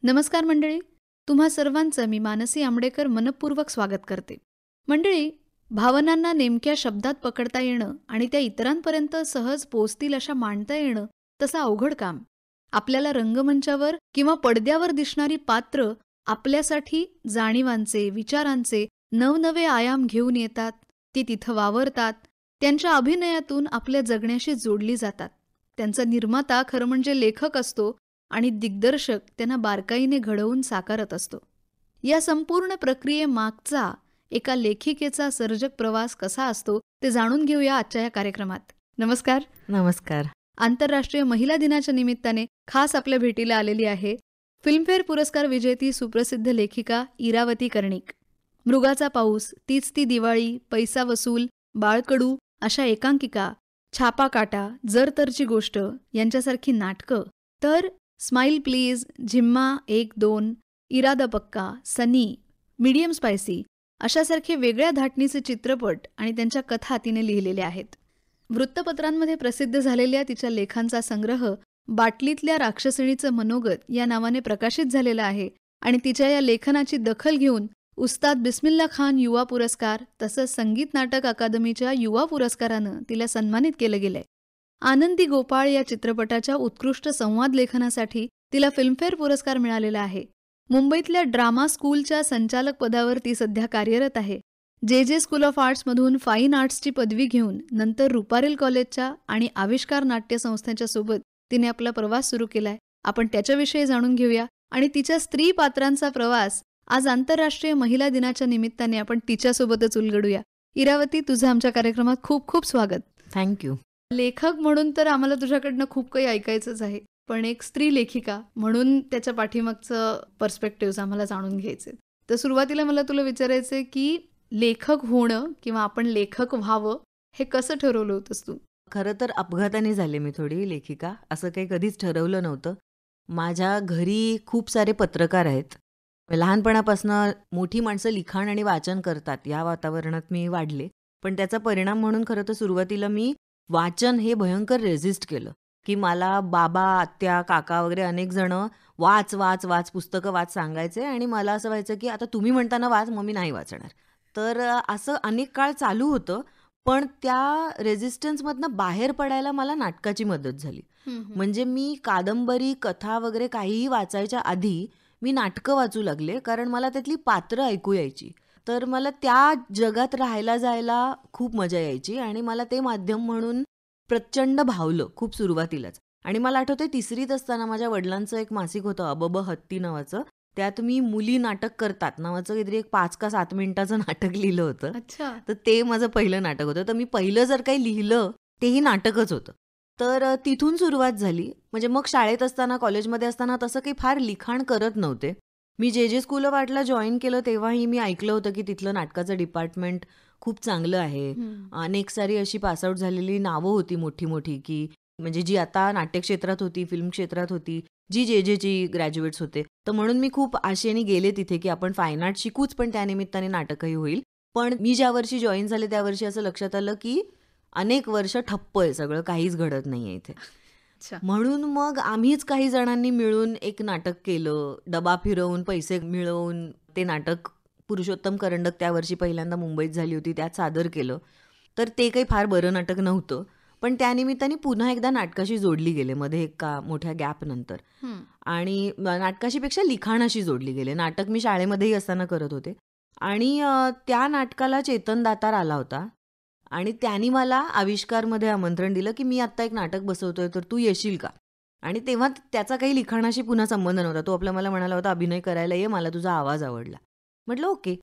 नमस्कार मंडळी, तुम्हा सर्वांचं मी मानसी आंबडेकर मनपूर्वक स्वागत करते. मंडळी, भावनांना नेमक्या शब्दात पकडता येणं आणि त्या इतरांपर्यंत सहज पोचतील अशा मांडता येणं तसं अवघड काम. आपल्याला रंगमंचावर किंवा पडद्यावर दिसणारी पात्र आपल्यासाठी जाणीवांचे, विचारांचे नवनवे आयाम घेऊन येतात. ती तिथं वावरतात. त्यांच्या अभिनयातून आपल्या जगण्याशी जोडली जातात. त्यांचा निर्माता खरं म्हणजे लेखक असतो आणि दिग्दर्शक त्यांना बारकाईने घडवून साकारत असतो. या संपूर्ण प्रक्रियेमागचा एका लेखिकेचा सर्जक प्रवास कसा असतो ते जाणून घेऊया आजच्या या कार्यक्रमात. नमस्कार. नमस्कार. आंतरराष्ट्रीय महिला दिनाच्या निमित्ताने खास आपल्या भेटीला आलेली आहे फिल्मफेअर पुरस्कार विजेती सुप्रसिद्ध लेखिका इरावती कर्णिक. मृगाचा पाऊस, तीच ती दिवाळी, पैसा वसूल, बाळकडू अशा एकांकिका, छापा काटा, जर तरची गोष्ट यांच्यासारखी नाटकं, तर स्माईल प्लीज, झिम्मा 1-2, इरादा पक्का, सनी, मीडियम स्पायसी अशासारखे वेगळ्या धाटणीचे चित्रपट आणि त्यांच्या कथा तिने लिहिलेल्या आहेत. वृत्तपत्रांमध्ये प्रसिद्ध झालेल्या तिच्या लेखांचा संग्रह बाटलीतल्या राक्षसिणीचं मनोगत या नावाने प्रकाशित झालेला आहे आणि तिच्या या लेखनाची दखल घेऊन उस्ताद बिस्मिल्ला खान युवा पुरस्कार तसंच संगीत नाटक अकादमीच्या युवा पुरस्कारानं तिला सन्मानित केलं गेलंय. आनंदी गोपाळ या चित्रपटाच्या उत्कृष्ट संवाद लेखनासाठी तिला फिल्मफेअर पुरस्कार मिळालेला आहे. मुंबईतल्या ड्रामा स्कूलच्या संचालक पदावर ती सध्या कार्यरत आहे. जे स्कूल ऑफ आर्ट्समधून फाईन आर्ट्सची पदवी घेऊन नंतर रुपारेल कॉलेजच्या आणि आविष्कार नाट्य संस्थेच्या सोबत तिने आपला प्रवास सुरू केलाय. आपण त्याच्याविषयी जाणून घेऊया आणि तिच्या स्त्री पात्रांचा प्रवास आज आंतरराष्ट्रीय महिला दिनाच्या निमित्ताने आपण तिच्यासोबतच उलगडूया. इरावती, तुझं आमच्या कार्यक्रमात खूप खूप स्वागत. थँक्यू. लेखक म्हणून तर आम्हाला तुझ्याकडनं खूप काही ऐकायचंच आहे, पण एक स्त्री लेखिका म्हणून त्याच्या पाठीमागचं पर्स्पेक्टिव्ह आम्हाला जाणून घ्यायचे. तर सुरुवातीला मला तुला विचारायचंय की लेखक होणं किंवा आपण लेखक व्हावं हे कसं ठरवलं होतंस तू? खरं तर अपघाताने झाले मी थोडी लेखिका, असं काही कधीच ठरवलं नव्हतं. माझ्या घरी खूप सारे पत्रकार आहेत. लहानपणापासून मोठी माणसं लिखाण आणि वाचन करतात या वातावरणात मी वाढले. पण त्याचा परिणाम म्हणून खरं तर सुरुवातीला मी वाचन हे भयंकर रेझिस्ट केलं, की मला बाबा, आत्या, काका वगैरे अनेक जण वाच वाच वाच पुस्तकं वाच सांगायचे आणि मला असं व्हायचं की आता तुम्ही म्हणताना वाच, मग मी नाही वाचणार. तर असं अनेक काळ चालू होतं. पण त्या रेझिस्टन्समधनं बाहेर पडायला मला नाटकाची मदत झाली. म्हणजे मी कादंबरी, कथा वगैरे काहीही वाचायच्या आधी मी नाटकं वाचू लागले, कारण मला त्यातली पात्र ऐकू यायची. तर मला त्या जगात राहायला जायला खूप मजा यायची आणि मला ते माध्यम म्हणून प्रचंड भावलं खूप सुरुवातीलाच. आणि मला आठवतंय 3रीत असताना माझ्या वडिलांचं एक मासिक होतं अबब हत्ती नावाचं. त्यात मी मुली नाटक करतात नावाचं काहीतरी एक 5 का 7 मिनिटाचं नाटक लिहिलं होतं. अच्छा. तर ते माझं पहिलं नाटक होतं. तर मी पहिलं जर काही लिहिलं तेही नाटकच होतं. तर तिथून सुरुवात झाली. म्हणजे मग शाळेत असताना, कॉलेजमध्ये असताना तसं काही फार लिखाण करत नव्हते. मी जे स्कूल ऑफ आर्टला जॉईन केलं तेव्हाही मी ऐकलं होतं की तिथलं नाटकाचं डिपार्टमेंट खूप चांगलं आहे. अनेक सारी अशी पासआउट झालेली नावं होती मोठी मोठी, की म्हणजे जी आता नाट्यक्षेत्रात होती, फिल्म क्षेत्रात होती, जी जेची ग्रॅज्युएट्स होते. तर म्हणून मी खूप आशेने गेले तिथे की आपण फाईन आर्ट शिकूच, पण त्यानिमित्ताने नाटकही होईल. पण मी ज्या वर्षी जॉईन झाले त्या वर्षी असं लक्षात आलं की अनेक वर्ष ठप्प आहे सगळं, काहीच घडत नाहीये इथे. म्हणून मग आम्हीच काही जणांनी मिळून एक नाटक केलं. डबा फिरवून पैसे मिळवून ते नाटक पुरुषोत्तम करंडक त्या वर्षी पहिल्यांदा मुंबईत झाली होती, त्यात सादर केलं. तर ते काही फार बरं नाटक नव्हतं, पण त्यानिमित्ताने पुन्हा एकदा नाटकाशी जोडली गेले मध्ये एका मोठ्या गॅप नंतर. आणि नाटकाशी पेक्षा लिखाणाशी जोडली गेले. नाटक मी शाळेमध्येही असताना करत होते आणि त्या नाटकाला चेतन दातार आला होता आणि त्यांनी मला आविष्कारमध्ये आमंत्रण दिलं की मी आत्ता एक नाटक बसवतोय, तर तू येशील का? आणि तेव्हा त्याचा काही लिखाणाशी पुन्हा संबंध नव्हता. तो मला म्हणाला होता अभिनय करायला ये, मला तुझा आवाज आवडला. म्हटलं ओके.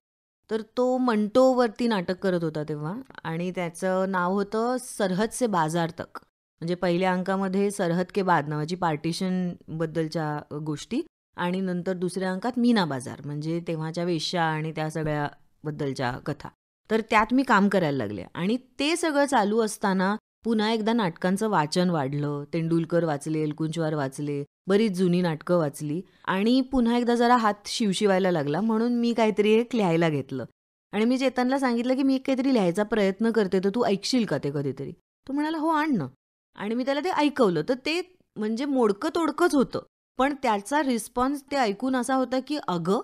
तर तो मंटोवरती नाटक करत होता तेव्हा आणि त्याचं नाव होतं सरहद से बाजार तक. म्हणजे पहिल्या अंकामध्ये सरहद के बाद नावाची पार्टिशनबद्दलच्या गोष्टी आणि नंतर दुसऱ्या अंकात मीना बाजार म्हणजे तेव्हाच्या वेश्या आणि त्या सगळ्याबद्दलच्या कथा. तर त्यात मी काम करायला लागले आणि ते सगळं चालू असताना पुन्हा एकदा नाटकांचं वाचन वाढलं. तेंडुलकर वाचले, एलकुंचवार वाचले, बरीच जुनी नाटकं वाचली आणि पुन्हा एकदा जरा हात शिवशिवायला लागला. म्हणून मी काहीतरी एक लिहायला घेतलं आणि मी चेतनला सांगितलं की मी एक काहीतरी लिहायचा प्रयत्न करते, तर तू ऐकशील का ते कधीतरी? तो म्हणाला हो आण ना. आणि मी त्याला ते ऐकवलं. तर ते म्हणजे मोडकं तोडकंच होतं, पण त्याचा रिस्पॉन्स ते ऐकून असा होता की अगं,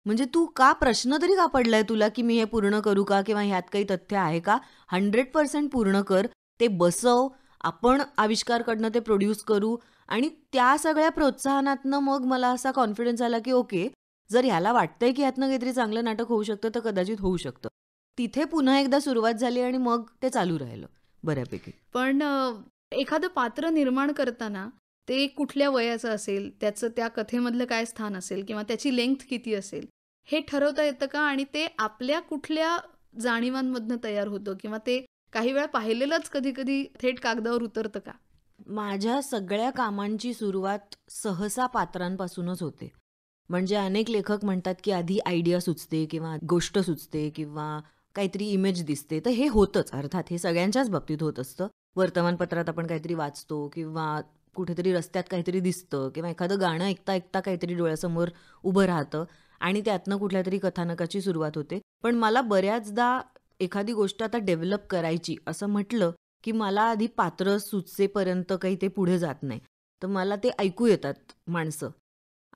म्हणजे तू का प्रश्न तरी का पडलाय तुला की मी हे पूर्ण करू का किंवा ह्यात काही तथ्य आहे का? 100% पूर्ण कर, ते बसव, आपण आविष्कारकडनं ते प्रोड्यूस करू. आणि त्या सगळ्या प्रोत्साहनातनं मग मला असा कॉन्फिडन्स आला की ओके, जर ह्याला वाटतंय की ह्यातनं काहीतरी चांगलं नाटक होऊ शकतं तर कदाचित होऊ शकतं. तिथे पुन्हा एकदा सुरुवात झाली आणि मग ते चालू राहिलं बऱ्यापैकी. पण एखादं पात्र निर्माण करताना ते कुठल्या वयाचं असेल, त्याचं त्या कथेमधलं काय स्थान असेल किंवा त्याची लेंग्थ किती असेल, हे ठरवता येतं का? आणि ते आपल्या कुठल्या जाणीवांमधनं तयार होतं किंवा ते काही वेळा पाहिलेलंच कधी-कधी थेट कागदावर उतरतं का? माझ्या सगळ्या कामांची सुरुवात सहसा पात्रांपासूनच होते. म्हणजे अनेक लेखक म्हणतात की आधी आयडिया सुचते किंवा गोष्ट सुचते किंवा काहीतरी इमेज दिसते. तर हे होतंच अर्थात, हे सगळ्यांच्याच बाबतीत होत असतं. वर्तमानपत्रात आपण काहीतरी वाचतो किंवा कुठेतरी रस्त्यात काहीतरी दिसतं किंवा एखादं गाणं ऐकता ऐकता काहीतरी डोळ्यासमोर उभं राहतं आणि त्यातनं कुठल्यातरी कथानकाची सुरुवात होते. पण मला बऱ्याचदा एखादी गोष्ट आता डेव्हलप करायची असं म्हटलं की मला आधी पात्र सुचेपर्यंत काही ते पुढे जात नाही. तर मला ते ऐकू येतात माणसं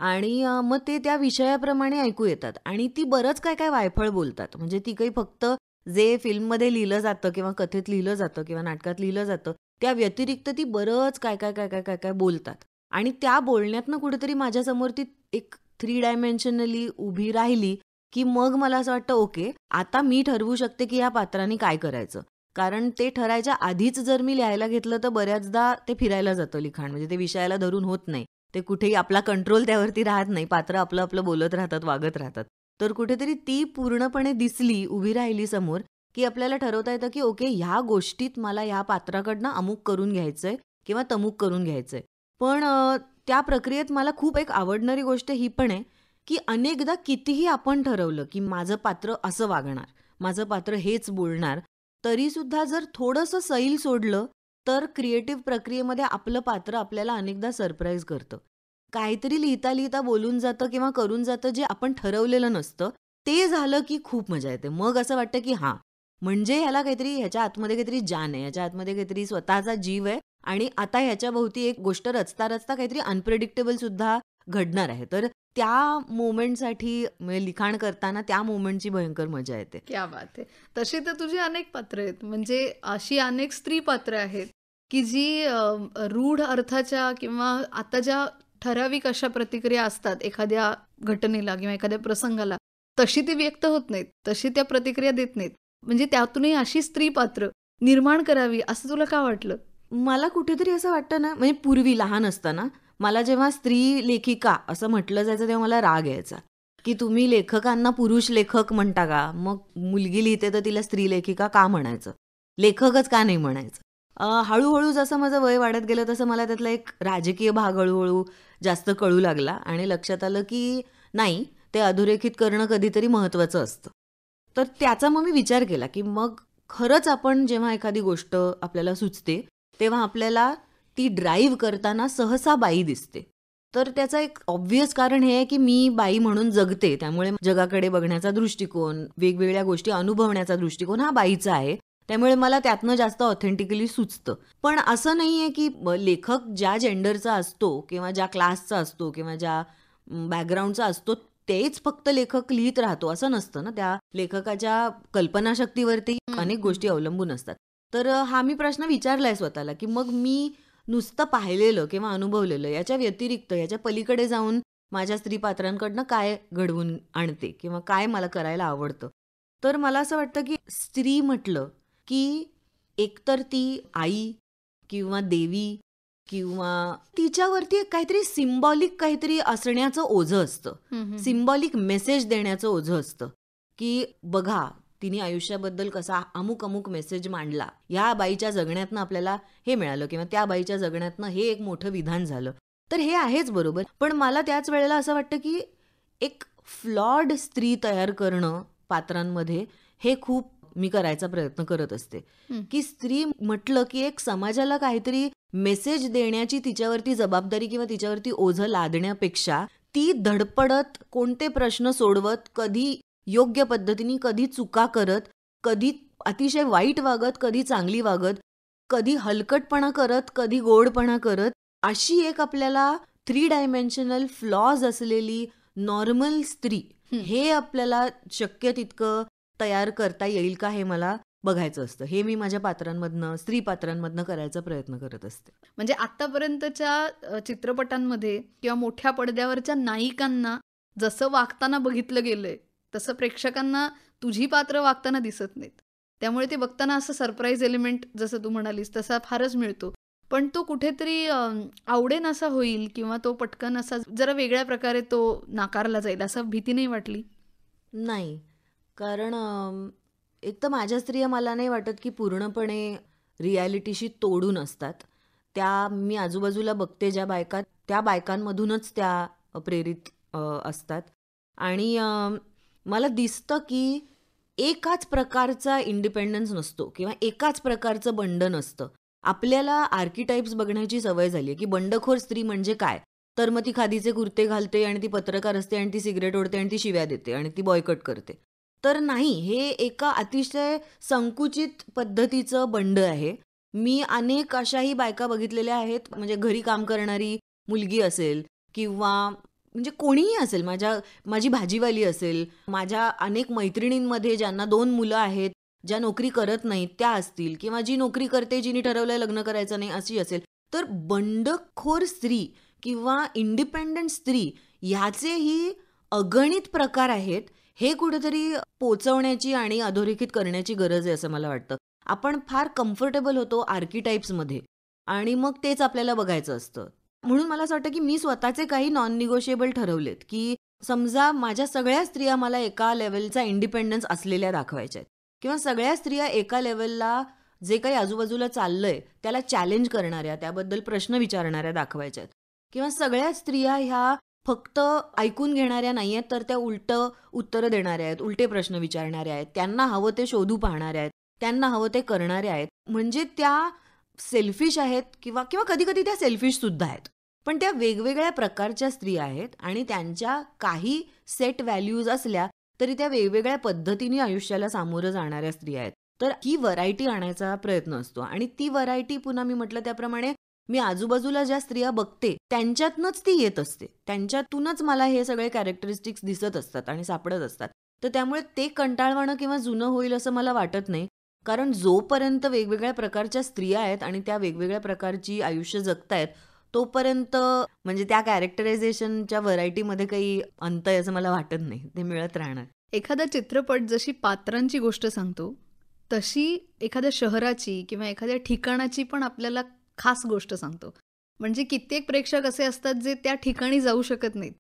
आणि मग ते त्या विषयाप्रमाणे ऐकू येतात आणि ती बरंच काय काय वायफळ बोलतात. म्हणजे ती काही फक्त जे फिल्ममध्ये लिहिलं जातं किंवा कथेत लिहिलं जातं किंवा नाटकात लिहिलं जातं त्या व्यतिरिक्त ती बरंच काय काय काय काय काय काय बोलतात. आणि त्या बोलण्यातनं कुठेतरी माझ्यासमोर ती एक 3 डायमेन्शनली उभी राहिली की मग मला असं वाटतं ओके, आता मी ठरवू शकते की या पात्राने काय करायचं. कारण ते ठरायच्या आधीच जर मी लिहायला घेतलं तर बऱ्याचदा ते फिरायला जातं लिखाण. म्हणजे ते विषयाला धरून होत नाही. ते कुठेही आपला कंट्रोल त्यावरती राहत नाही. पात्र आपलं आपलं बोलत राहतात, वागत राहतात. तर कुठेतरी ती पूर्णपणे दिसली, उभी राहिली समोर, की आपल्याला ठरवता येतं की ओके, ह्या गोष्टीत मला ह्या पात्राकडनं अमुक करून घ्यायचंय किंवा तमुक करून घ्यायचंय. पण त्या प्रक्रियेत मला खूप एक आवडणारी गोष्ट ही पण आहे की अनेकदा कितीही आपण ठरवलं की माझं पात्र असं वागणार, माझं पात्र हेच बोलणार, तरीसुद्धा जर थोडंसं सैल सोडलं तर क्रिएटिव्ह प्रक्रियेमध्ये आपलं पात्र आपल्याला अनेकदा सरप्राईज करतं. काहीतरी लिहिता लिहिता बोलून जातं किंवा करून जातं जे आपण ठरवलेलं नसतं. ते झालं की खूप मजा येते. मग असं वाटतं की हां, म्हणजे ह्याला काहीतरी, ह्याच्या आतमध्ये काहीतरी जान आहे, ह्याच्या आतमध्ये काहीतरी स्वतःचा जीव आहे आणि आता ह्याच्याभोवती एक गोष्ट रचता रचता काहीतरी अनप्रेडिक्टेबल सुद्धा घडणार आहे. तर त्या मोमेंटसाठी म्हणजे लिखाण करताना त्या मोमेंटची भयंकर मजा येते. क्या बात आहे. तशी तर तुझी अनेक पात्र आहेत. म्हणजे अशी अनेक स्त्री पात्र आहेत की जी रूढ अर्थाच्या किंवा आता ज्या ठराविक अशा प्रतिक्रिया असतात एखाद्या घटनेला किंवा एखाद्या प्रसंगाला, तशी ती व्यक्त होत नाहीत, तशी त्या प्रतिक्रिया देत नाहीत. म्हणजे त्यातूनही अशी स्त्री पात्र निर्माण करावी असं तुला का वाटलं? मला कुठेतरी असं वाटतं ना, म्हणजे पूर्वी लहान असताना मला जेव्हा स्त्री लेखिका असं म्हटलं जायचं तेव्हा मला राग यायचा की तुम्ही लेखकांना पुरुष लेखक म्हणता का? मग मुलगी लिहिते तर तिला स्त्री लेखिका का म्हणायचं? लेखकच का नाही म्हणायचं? हळूहळू जसं माझं वय वाढत गेलं तसं मला त्यातला एक राजकीय भाग हळूहळू जास्त कळू लागला आणि लक्षात आलं की नाही, ते अधोरेखित करणं कधीतरी महत्त्वाचं असतं. तर त्याचा मग मी विचार केला की मग खरंच आपण जेव्हा एखादी गोष्ट आपल्याला सुचते तेव्हा आपल्याला ती ड्राईव्ह करताना सहसा बाई दिसते. तर त्याचं एक ऑब्व्हियस कारण हे आहे की मी बाई म्हणून जगते, त्यामुळे जगाकडे बघण्याचा दृष्टिकोन, वेगवेगळ्या गोष्टी अनुभवण्याचा दृष्टिकोन हा बाईचा आहे. त्यामुळे मला त्यातनं जास्त ऑथेंटिकली सुचतं. पण असं नाही आहे की लेखक ज्या जेंडरचा असतो किंवा ज्या क्लासचा असतो किंवा ज्या बॅकग्राऊंडचा असतो तेच फक्त लेखक लिहित राहतो असं नसतं ना. त्या लेखकाच्या कल्पनाशक्तीवरती अनेक गोष्टी अवलंबून असतात. तर हा मी प्रश्न विचारलाय स्वतःला की मग मी नुसतं पाहिलेलं किंवा अनुभवलेलं याच्या व्यतिरिक्त, याच्या पलीकडे जाऊन माझ्या स्त्री पात्रांकडनं काय घडवून आणते किंवा काय मला करायला आवडतं. तर मला असं वाटतं की स्त्री म्हटलं की एकतर ती आई किंवा देवी किंवा तिच्यावरती एक काहीतरी सिम्बॉलिक काहीतरी असण्याचं ओझं असतं. सिम्बॉलिक मेसेज देण्याचं ओझं असतं की बघा, तिने आयुष्याबद्दल कसा अमुक अमुक मेसेज मांडला, ह्या बाईच्या जगण्यातनं आपल्याला हे मिळालं किंवा त्या बाईच्या जगण्यातनं हे एक मोठं विधान झालं. तर हे आहेच बरोबर. पण मला त्याच वेळेला असं वाटतं की एक फ्लॉड स्त्री तयार करणं पात्रांमध्ये हे खूप मी करायचा प्रयत्न करत असते. की स्त्री म्हटलं की एक समाजाला काहीतरी मेसेज देण्याची तिच्यावरती जबाबदारी किंवा तिच्यावरती ओझं लादण्यापेक्षा ती धडपडत, कोणते प्रश्न सोडवत, कधी योग्य पद्धतीने, कधी चुका करत, कधी अतिशय वाईट वागत, कधी चांगली वागत, कधी हलकटपणा करत, कधी गोडपणा करत, अशी एक आपल्याला 3 डायमेन्शनल फ्लॉज असलेली नॉर्मल स्त्री हे आपल्याला शक्य तितकं तयार करता येईल का हे मला बघायचं असतं. हे मी माझ्या पात्रांमधनं, स्त्री पात्रांमधनं करायचा प्रयत्न करत असते. म्हणजे आतापर्यंतच्या चित्रपटांमध्ये किंवा मोठ्या पडद्यावरच्या नायिकांना जसं वागताना बघितलं गेलंय तसं प्रेक्षकांना तुझी पात्र वागताना दिसत नाहीत. त्यामुळे ते बघताना असं सरप्राईज एलिमेंट जसं तू म्हणालीस तसा फारच मिळतो. पण तो कुठेतरी आवडेन असा होईल किंवा तो पटकन असा जरा वेगळ्या प्रकारे तो नाकारला जाईल असं भीती नाही वाटली? नाही, कारण एक तर माझ्या स्त्रिया मला नाही वाटत की पूर्णपणे रियालिटीशी तोडून असतात. त्या मी आजूबाजूला बघते ज्या बायका, त्या बायकांमधूनच त्या प्रेरित असतात. आणि मला दिसतं की एकाच प्रकारचा इंडिपेंडन्स नसतो किंवा एकाच प्रकारचं बंड नसतं. आपल्याला आर्किटाइप्स बघण्याची सवय झाली आहे की बंडखोर स्त्री म्हणजे काय, तर मग ती खादीचे कुर्ते घालते आणि ती पत्रकार असते आणि ती सिगरेट ओढते आणि ती शिव्या देते आणि ती बॉयकट करते. तर नाही, हे एका अतिशय संकुचित पद्धतीचं बंड आहे. मी अनेक अशाही बायका बघितलेल्या आहेत, म्हणजे घरी काम करणारी मुलगी असेल किंवा म्हणजे कोणीही असेल, माझी भाजीवाली असेल, माझ्या अनेक मैत्रिणींमध्ये ज्यांना 2 मुलं आहेत, ज्या नोकरी करत नाहीत त्या असतील, किंवा जी नोकरी करते जिने ठरवलंय लग्न करायचं नाही अशी असेल. तर बंडखोर स्त्री किंवा इंडिपेंडंट स्त्री ह्याचेही अगणित प्रकार आहेत. हे कुठेतरी पोचवण्याची आणि अधोरेखित करण्याची गरज आहे असं मला वाटतं. आपण फार कम्फर्टेबल होतो आर्किटाइप्समध्ये आणि मग तेच आपल्याला बघायचं असतं. म्हणून मला असं वाटतं की मी स्वतःचे काही नॉन निगोशिएबल ठरवलेत, की समजा माझ्या सगळ्या स्त्रिया मला एका लेवलचा इंडिपेंडन्स असलेल्या दाखवायच्या आहेत किंवा सगळ्या स्त्रिया एका लेवलला जे काही आजूबाजूला चाललंय त्याला चॅलेंज करणाऱ्या, त्याबद्दल प्रश्न विचारणाऱ्या दाखवायच्या आहेत, किंवा सगळ्या स्त्रिया ह्या फक्त ऐकून घेणाऱ्या नाही आहेत, तर त्या उलटं उत्तरं देणाऱ्या आहेत, उलटे प्रश्न विचारणाऱ्या आहेत, त्यांना हवं ते शोधू पाहणाऱ्या आहेत, त्यांना हवं ते करणाऱ्या आहेत. म्हणजे त्या सेल्फिश आहेत किंवा किंवा कधी कधी त्या सेल्फिश सुद्धा आहेत. पण त्या वेगवेगळ्या प्रकारच्या स्त्रिया आहेत आणि त्यांच्या काही सेट व्हॅल्यूज असल्या तरी त्या वेगवेगळ्या पद्धतीने आयुष्याला सामोरं जाणाऱ्या स्त्रिया आहेत. तर ही व्हरायटी आणायचा प्रयत्न असतो आणि ती व्हरायटी पुन्हा मी म्हटलं त्याप्रमाणे मी आजूबाजूला ज्या स्त्रिया बघते त्यांच्यातनंच ती येत असते. त्यांच्यातूनच मला हे सगळे कॅरेक्टरिस्टिक्स दिसत असतात आणि सापडत असतात. तर त्यामुळे ते कंटाळवाणं किंवा जुनं होईल असं मला वाटत नाही. कारण जोपर्यंत वेगवेगळ्या प्रकारच्या स्त्रिया आहेत आणि त्या वेगवेगळ्या प्रकारची आयुष्य जगतायत तोपर्यंत म्हणजे त्या कॅरेक्टरायझेशनच्या व्हरायटीमध्ये काही अंत आहे असं मला वाटत नाही. ते मिळत राहणार. एखादा चित्रपट जशी पात्रांची गोष्ट सांगतो तशी एखाद्या शहराची किंवा एखाद्या ठिकाणाची पण आपल्याला खास गोष्ट सांगतो. म्हणजे कित्येक प्रेक्षक असे असतात जे त्या ठिकाणी जाऊ शकत नाहीत,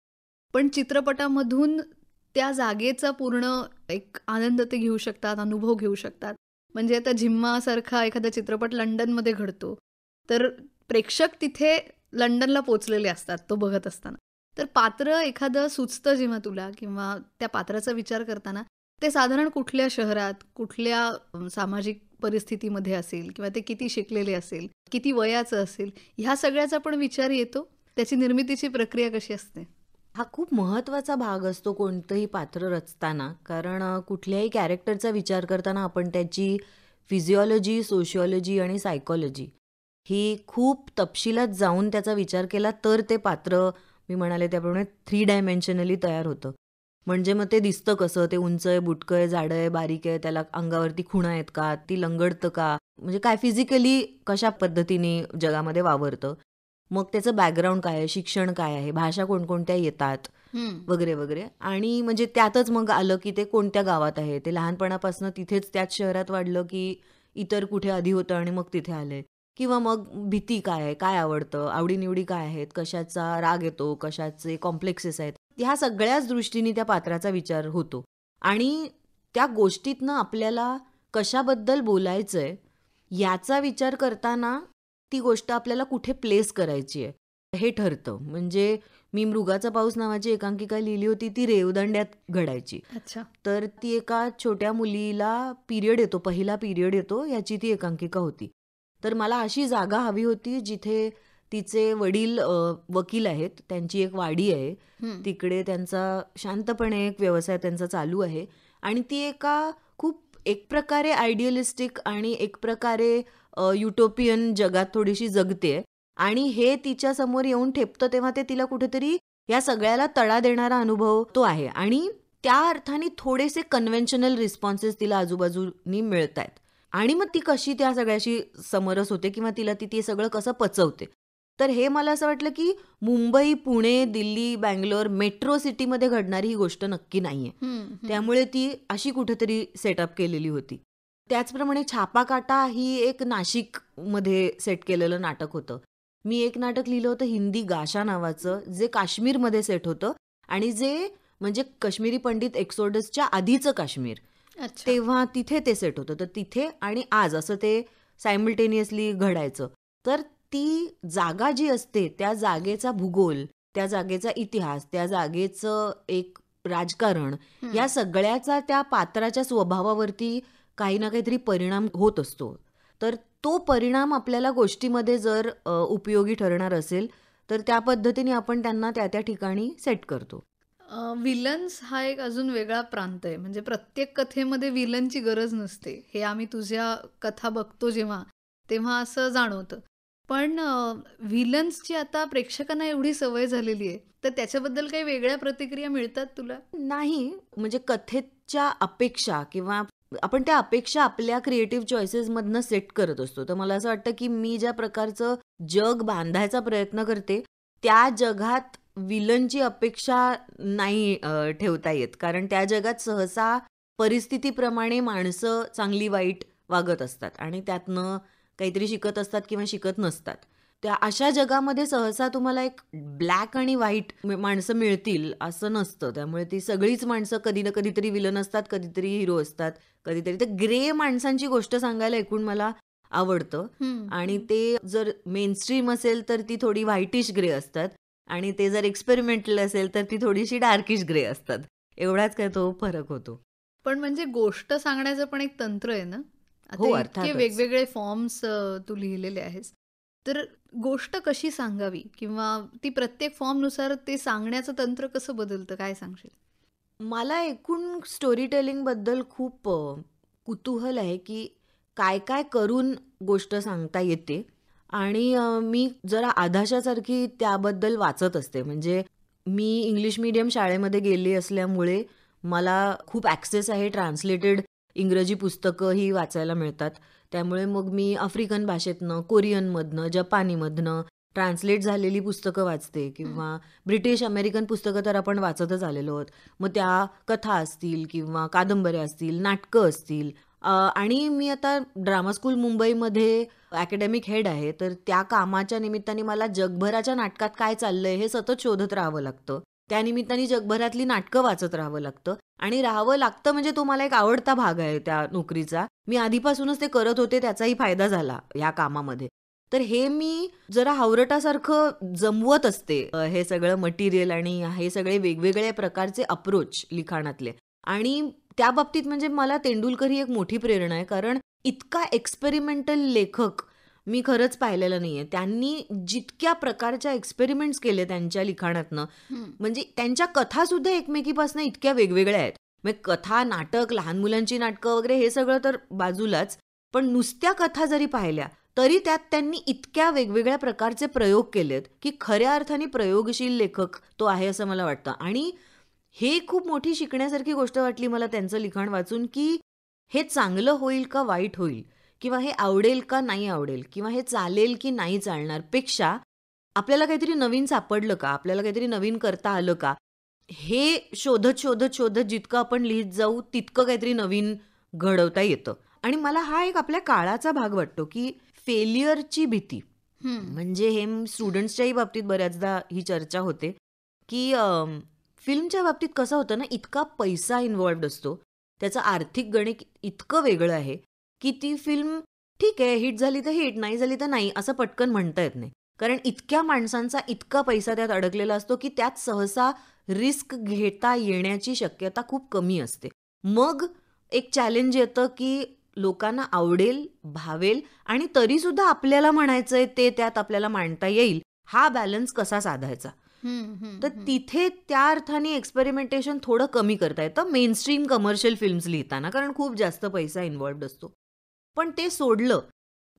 पण चित्रपटामधून त्या जागेचा पूर्ण एक आनंद ते घेऊ शकतात, अनुभव घेऊ शकतात. म्हणजे आता झिम्मासारखा एखादा चित्रपट लंडनमध्ये घडतो, तर प्रेक्षक तिथे लंडनला पोचलेले असतात तो बघत असताना. तर पात्र एखादं सुचतं जेव्हा तुला किंवा त्या पात्राचा विचार करताना, ते साधारण कुठल्या शहरात, कुठल्या सामाजिक परिस्थितीमध्ये असेल किंवा ते किती शिकलेले असेल, किती वयाचं असेल, ह्या सगळ्याचा पण विचार येतो. त्याची निर्मितीची प्रक्रिया कशी असते? हा खूप महत्त्वाचा भाग असतो कोणतंही पात्र रचताना. कारण कुठल्याही कॅरेक्टरचा विचार करताना आपण त्याची फिजिओलॉजी, सोशिओलॉजी आणि सायकॉलॉजी ही खूप तपशिलात जाऊन त्याचा विचार केला तर ते पात्र मी म्हणाले त्याप्रमाणे 3 डायमेन्शनली तयार होतं. म्हणजे मग ते दिसतं कसं, ते उंच आहे, बुटकं आहे, जाडं आहे, बारीक आहे, त्याला अंगावरती खुणा आहेत का, ती लंगडतं का, म्हणजे काय फिजिकली कशा पद्धतीने जगामध्ये वावरतं, मग त्याचं बॅकग्राऊंड काय आहे, शिक्षण काय आहे, भाषा कोणकोणत्या येतात वगैरे वगैरे. आणि म्हणजे त्यातच मग आलं की ते कोणत्या गावात आहे, ते लहानपणापासून तिथेच त्याच शहरात वाढलं की इतर कुठे आधी होतं आणि मग तिथे आलंय, किंवा मग भीती काय आहे, काय आवडतं, आवडीनिवडी काय आहेत, कशाचा राग येतो, कशाचे कॉम्प्लेक्सेस आहेत, ह्या सगळ्याच दृष्टीने त्या पात्राचा विचार होतो. आणि त्या गोष्टीतनं आपल्याला कशाबद्दल बोलायचंय याचा विचार करताना ती गोष्ट आपल्याला कुठे प्लेस करायची आहे हे ठरतं. म्हणजे मी मृगाचा पाऊस नावाची एकांकिका लिहिली होती, ती रेवदंड्यात घडायची. अच्छा. तर ती एका छोट्या मुलीला पिरियड येतो, पहिला पिरियड येतो याची ती एकांकिका होती. तर मला अशी जागा हवी होती जिथे तिचे वडील वकील आहेत, त्यांची एक वाडी आहे, तिकडे त्यांचा शांतपणे एक व्यवसाय त्यांचा चालू आहे आणि ती एका खूप एक प्रकारे आयडियलिस्टिक आणि एक प्रकारे युटोपियन जगात थोडीशी जगते. आणि हे तिच्या समोर येऊन ठेपतं तेव्हा ते तिला कुठेतरी या सगळ्याला तडा देणारा अनुभव तो आहे. आणि त्या अर्थाने थोडेसे कन्व्हेन्शनल रिस्पॉन्सेस तिला आजूबाजूनी मिळत आहेत. आणि मग ती कशी त्या सगळ्याशी समरस होते किंवा तिला ती ते सगळं कसं पचवते. तर हे मला असं वाटलं की मुंबई, पुणे, दिल्ली, बँगलोर, मेट्रो सिटीमध्ये घडणारी ही गोष्ट नक्की नाहीये. त्यामुळे ती अशी कुठेतरी सेटअप केलेली होती. त्याचप्रमाणे छापाकाटा ही एक नाशिकमध्ये सेट केलेलं नाटक होतं. मी एक नाटक लिहिलं होतं हिंदी गाशा नावाचं, जे काश्मीरमध्ये सेट होतं आणि जे म्हणजे काश्मीरी पंडित एक्सोडसच्या आधीचं काश्मीर, अच्छा. तेव्हा तिथे ते सेट होतं. तर तिथे आणि आज असं ते सायमल्टेनियसली घडायचं. तर ती जागा जी असते त्या जागेचा भूगोल, त्या जागेचा इतिहास, त्या जागेचं एक राजकारण, या सगळ्याचा त्या पात्राच्या स्वभावावरती काही ना काहीतरी परिणाम होत असतो. तर तो परिणाम आपल्याला गोष्टीमध्ये जर उपयोगी ठरणार असेल तर त्या पद्धतीने आपण त्यांना त्या त्या ठिकाणी सेट करतो. विलन्स हा एक अजून वेगळा प्रांत आहे. म्हणजे प्रत्येक कथेमध्ये विलनची गरज नसते. हे आम्ही तुझ्या कथा बघतो जेव्हा, तेव्हा असं जाणवतं. पण व्हिलन्सची आता प्रेक्षकांना एवढी सवय झालेली आहे, तर त्याच्याबद्दल काही वेगळ्या प्रतिक्रिया मिळतात तुला? नाही, म्हणजे कथेच्या अपेक्षा किंवा आपण त्या अपेक्षा आपल्या क्रिएटिव्ह चॉईसेसमधनं सेट करत असतो. तर मला असं वाटतं की मी ज्या प्रकारचं जग बांधायचा प्रयत्न करते त्या जगात विलनची अपेक्षा नाही ठेवता येत. कारण त्या जगात सहसा परिस्थितीप्रमाणे माणसं चांगली वाईट वागत असतात आणि त्यातनं काहीतरी शिकत असतात किंवा शिकत नसतात. त्या अशा जगामध्ये सहसा तुम्हाला एक ब्लॅक आणि व्हाईट माणसं मिळतील असं नसतं. त्यामुळे ती सगळीच माणसं कधी ना कधीतरी विलन असतात, कधीतरी हिरो असतात, कधीतरी तर ग्रे माणसांची गोष्ट सांगायला ऐकून मला आवडतं. आणि ते जर मेनस्ट्रीम असेल तर ती थोडी व्हाईटिश ग्रे असतात आणि ते जर एक्सपेरिमेंटल असेल तर ती थोडीशी डार्किश ग्रे असतात. एवढाच काय तो फरक होतो. पण म्हणजे गोष्ट सांगण्याचं पण एक तंत्र आहे ना? आता हो, इतके अर्थातच. वेगवेगळे फॉर्म्स तू लिहिलेले आहेस. तर गोष्ट कशी सांगावी किंवा ती प्रत्येक फॉर्मनुसार ते सांगण्याचं तंत्र कसं बदलतं, काय सांगशील? मला एकूण स्टोरी टेलिंगबद्दल खूप कुतूहल आहे की काय काय करून गोष्ट सांगता येते. आणि मी जरा आधाशासारखी त्याबद्दल वाचत असते. म्हणजे मी इंग्लिश मीडियम शाळेमध्ये गेले असल्यामुळे मला खूप ॲक्सेस आहे. ट्रान्सलेटेड इंग्रजी पुस्तकंही वाचायला मिळतात. त्यामुळे मग मी आफ्रिकन भाषेतनं, कोरियनमधनं, जपानीमधनं ट्रान्सलेट झालेली पुस्तकं वाचते किंवा ब्रिटिश अमेरिकन पुस्तकं तर आपण वाचतच आलेलो आहोत. मग त्या कथा असतील किंवा कादंबऱ्या असतील, नाटकं असतील. आणि मी आता ड्रामा स्कूल मुंबईमध्ये अकॅडमिक हेड आहे. तर त्या कामाच्या निमित्ताने मला जगभराच्या नाटकात काय चाललंय हे सतत शोधत राहावं लागतं. त्यानिमित्ताने जगभरातली नाटकं वाचत राहावं लागतं आणि राहावं लागतं म्हणजे तो मला एक आवडता भाग आहे त्या नोकरीचा. मी आधीपासूनच ते करत होते, त्याचाही फायदा झाला ह्या कामामध्ये. तर हे मी जरा हावरटासारखं जमवत असते हे सगळं मटेरियल आणि हे सगळे वेगवेगळ्या प्रकारचे अप्रोच लिखाणातले. आणि त्या बाबतीत म्हणजे मला तेंडुलकर ही एक मोठी प्रेरणा आहे. कारण इतका एक्सपेरिमेंटल लेखक मी खरंच पाहिलेला नाहीये. त्यांनी जितक्या प्रकारच्या एक्सपेरिमेंट्स केले त्यांच्या लिखाणातनं, म्हणजे त्यांच्या कथासुद्धा एकमेकीपासून इतक्या वेगवेगळ्या आहेत. म्हणजे कथा, नाटक, लहान मुलांची नाटकं वगैरे हे सगळं तर बाजूलाच, पण नुसत्या कथा जरी पाहिल्या तरी त्यात त्यांनी इतक्या वेगवेगळ्या प्रकारचे प्रयोग केलेत की खऱ्या अर्थाने प्रयोगशील लेखक तो आहे असं मला वाटतं. आणि हे खूप मोठी शिकण्यासारखी गोष्ट वाटली मला त्यांचं लिखाण वाचून की हे चांगलं होईल का वाईट होईल किंवा हे आवडेल का नाही आवडेल किंवा हे चालेल की नाही चालणार पेक्षा आपल्याला काहीतरी नवीन सापडलं का, आपल्याला काहीतरी नवीन करता आलं का, हे शोधत शोधत शोधत जितकं आपण लिहित जाऊ तितकं काहीतरी नवीन घडवता येतं. आणि मला हा एक आपल्या काळाचा भाग वाटतो की फेल्युअरची भीती. म्हणजे हे स्टुडंट्सच्याही बाबतीत बऱ्याचदा ही चर्चा होते की फिल्मच्या बाबतीत कसं होतं ना, इतका पैसा इन्व्हॉल्व्ड असतो, त्याचं आर्थिक गणित इतकं वेगळं आहे की ती फिल्म ठीक आहे, हिट झाली तर हिट, नाही झाली तर नाही असं पटकन म्हणता येत नाही. कारण इतक्या माणसांचा इतका पैसा त्यात अडकलेला असतो की त्यात सहसा रिस्क घेता येण्याची शक्यता खूप कमी असते. मग एक चॅलेंज येतं की लोकांना आवडेल, भावेल आणि तरीसुद्धा आपल्याला म्हणायचंय ते त्यात आपल्याला मांडता येईल, हा बॅलन्स कसा साधायचा. तर तिथे त्या अर्थाने एक्सपेरिमेंटेशन थोडं कमी करता येतं मेनस्ट्रीम कमर्शियल फिल्म्स लिहिताना, कारण खूप जास्त पैसा इन्व्हॉल्व्ड असतो. पण ते सोडलं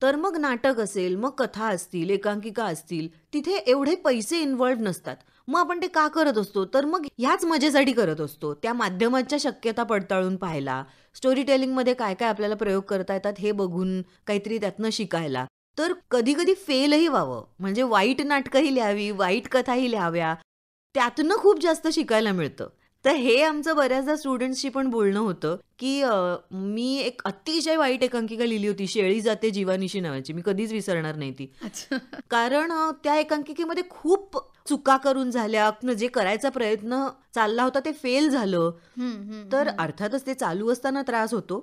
तर मग नाटक असेल, मग कथा असतील, एकांकिका असतील, तिथे एवढे पैसे इन्व्हॉल्व नसतात. मग आपण ते का करत असतो? तर मग ह्याच मजेसाठी करत असतो. त्या माध्यमाच्या शक्यता पडताळून पाहायला, स्टोरी टेलिंगमध्ये काय काय आपल्याला प्रयोग करता येतात हे बघून काहीतरी त्यातनं शिकायला. तर कधी कधी फेलही व्हावं, म्हणजे वाईट नाटकंही लिहावी, वाईट कथाही लिहाव्या, त्यातनं खूप जास्त शिकायला मिळतं. तर हे आमचं बऱ्याचदा स्टुडंट्सशी पण बोलणं होतं, की मी एक अतिशय वाईट एकांकिका लिहिली होती, शेळी जाते जीवानिशी नावाची. मी कधीच विसरणार नाही ती. अच्छा. कारण त्या एकांकिकेमध्ये खूप चुका करून झाल्या, जे करायचा प्रयत्न चालला होता ते फेल झालं. तर अर्थातच ते चालू असताना त्रास होतो,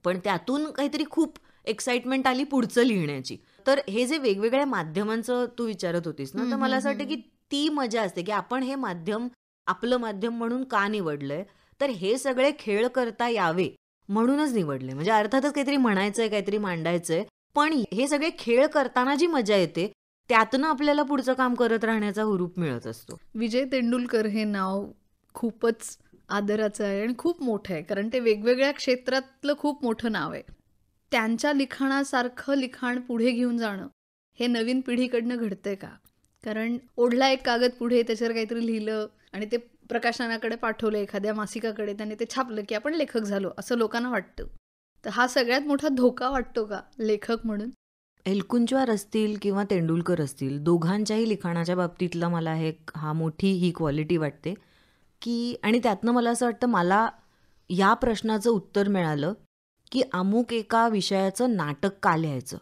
पण त्यातून काहीतरी खूप एक्साइटमेंट आली पुढचं लिहिण्याची. तर हे जे वेगवेगळ्या माध्यमांचं तू विचारत होतीस ना, तर मला असं वाटतं की ती मजा असते की आपण हे माध्यम आपलं माध्यम म्हणून का निवडलंय, तर हे सगळे खेळ करता यावे म्हणूनच निवडले. म्हणजे अर्थातच काहीतरी म्हणायचंय, काहीतरी मांडायचंय, पण हे सगळे खेळ करताना जी मजा येते त्यातनं आपल्याला पुढचं काम करत राहण्याचा हुरूप मिळत असतो. विजय तेंडुलकर हे नाव खूपच आदराचं आहे आणि खूप मोठं आहे, कारण ते वेगवेगळ्या क्षेत्रातलं खूप मोठं नाव आहे. त्यांच्या लिखाणासारखं लिखाण पुढे घेऊन जाणं हे नवीन पिढीकडनं घडतंय का? कारण ओढला एक कागद पुढे, त्याच्यावर काहीतरी लिहिलं आणि ते प्रकाशनाकडे पाठवलं, एखाद्या मासिकाकडे, त्याने ते छापलं की आपण लेखक झालो असं लोकांना वाटतं. तर हा सगळ्यात मोठा धोका वाटतो का लेखक म्हणून? एलकुंचवार असतील किंवा तेंडुलकर असतील, दोघांच्याही लिखाणाच्या बाबतीतला मला हा मोठी ही क्वालिटी वाटते की, आणि त्यातनं मला असं वाटतं मला या प्रश्नाचं उत्तर मिळालं की अमुक एका विषयाचं नाटक का लिहायचं,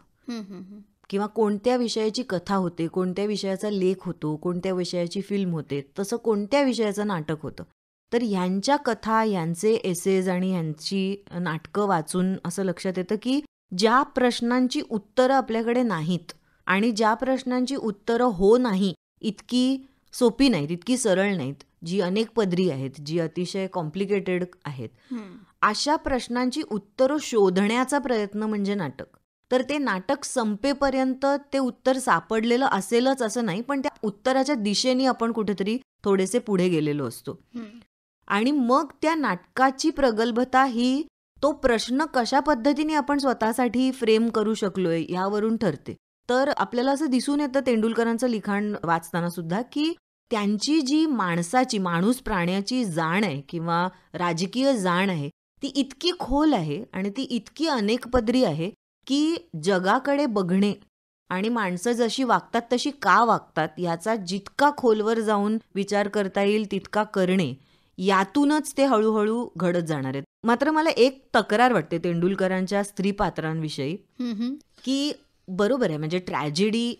किंवा कोणत्या विषयाची कथा होते, कोणत्या विषयाचा लेख होतो, कोणत्या विषयाची फिल्म होते, तसं कोणत्या विषयाचं नाटक होतं. तर ह्यांच्या कथा, यांचे एसेज आणि ह्यांची नाटकं वाचून असं लक्षात येतं की ज्या प्रश्नांची उत्तरं आपल्याकडे नाहीत आणि ज्या प्रश्नांची उत्तरं हो नाही इतकी सोपी नाहीत, इतकी सरळ नाहीत, जी अनेक पदरी आहेत, जी अतिशय कॉम्प्लिकेटेड आहेत, अशा प्रश्नांची उत्तरं शोधण्याचा प्रयत्न म्हणजे नाटक. तर ते नाटक संपेपर्यंत ते उत्तर सापडलेलं असेलच असं नाही, पण त्या उत्तराच्या दिशेने आपण कुठेतरी थोडेसे पुढे गेलेलो असतो. आणि मग त्या नाटकाची प्रगल्भता ही तो प्रश्न कशा पद्धतीने आपण स्वतःसाठी फ्रेम करू शकलोय यावरून ठरते. तर आपल्याला असं दिसून येतं तेंडुलकरांचं लिखाण वाचताना सुद्धा की त्यांची जी माणूस प्राण्याची जाण आहे किंवा राजकीय जाण आहे ती इतकी खोल आहे आणि ती इतकी अनेक पदरी आहे की जगाकडे बघणे आणि माणसं जशी वागतात तशी का वागतात याचा जितका खोलवर जाऊन विचार करता येईल तितका करणे, यातूनच ते हळूहळू घडत जाणार आहेत. मात्र मला एक तक्रार वाटते तेंडुलकरांच्या स्त्री पात्रांविषयी की बरोबर आहे, म्हणजे ट्रॅजेडी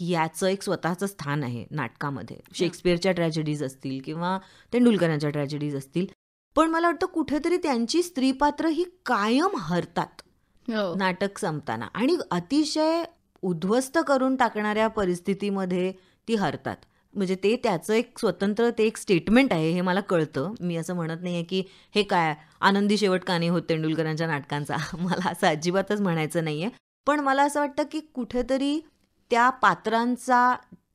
याचं एक स्वतःचं स्थान आहे नाटकामध्ये. शेक्सपियरच्या ट्रॅजेडीज असतील किंवा तेंडुलकरांच्या ट्रॅजेडीज असतील, पण मला वाटतं कुठेतरी त्यांची स्त्रीपात्र ही कायम हरतात नाटक संपताना, आणि अतिशय उद्ध्वस्त करून टाकणाऱ्या परिस्थितीमध्ये ती हरतात. म्हणजे ते त्याचं एक स्वतंत्र ते एक स्टेटमेंट आहे हे मला कळतं. मी असं म्हणत नाही आहे की हे काय आनंदी शेवट का नाही होत तेंडुलकरांच्या नाटकांचा, मला असं अजिबातच म्हणायचं नाही आहे. पण मला असं वाटतं की कुठेतरी त्या पात्रांचा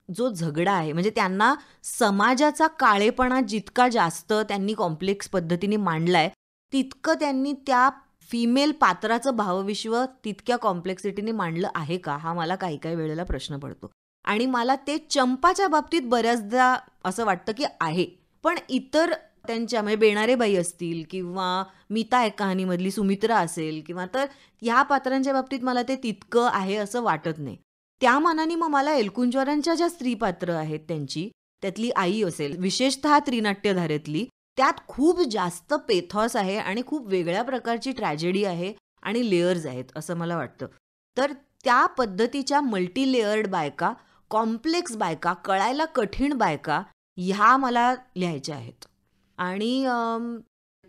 जो झगडा आहे, म्हणजे त्यांना समाजाचा काळेपणा जितका जास्त त्यांनी कॉम्प्लेक्स पद्धतीने मांडलाय, तितकं त्यांनी त्या फिमेल पात्राचं भावविश्व तितक्या कॉम्प्लेक्सिटीने मांडलं आहे का, हा मला काही काही वेळेला प्रश्न पडतो. आणि मला ते चंपाच्या बाबतीत बऱ्याचदा असं वाटतं की आहे, पण इतर त्यांच्या म्हणजे बेणारेबाई असतील किंवा मीता एक कहाणीमधली सुमित्रा असेल किंवा तर ह्या पात्रांच्या बाबतीत मला ते तितकं आहे असं वाटत नाही. त्या मानाने मग मला एलकुंचवारांच्या ज्या स्त्री पात्र आहेत त्यांची, त्यातली आई असेल, विशेषतः त्रिनाट्यधारेतली, त्यात खूप जास्त पेथॉस आहे आणि खूप वेगळ्या प्रकारची ट्रॅजेडी आहे आणि लेयर्स आहेत असं मला वाटतं. तर त्या पद्धतीच्या मल्टी लेयर्ड बायका, कॉम्प्लेक्स बायका, कळायला कठीण बायका ह्या मला लिहायच्या आहेत. आणि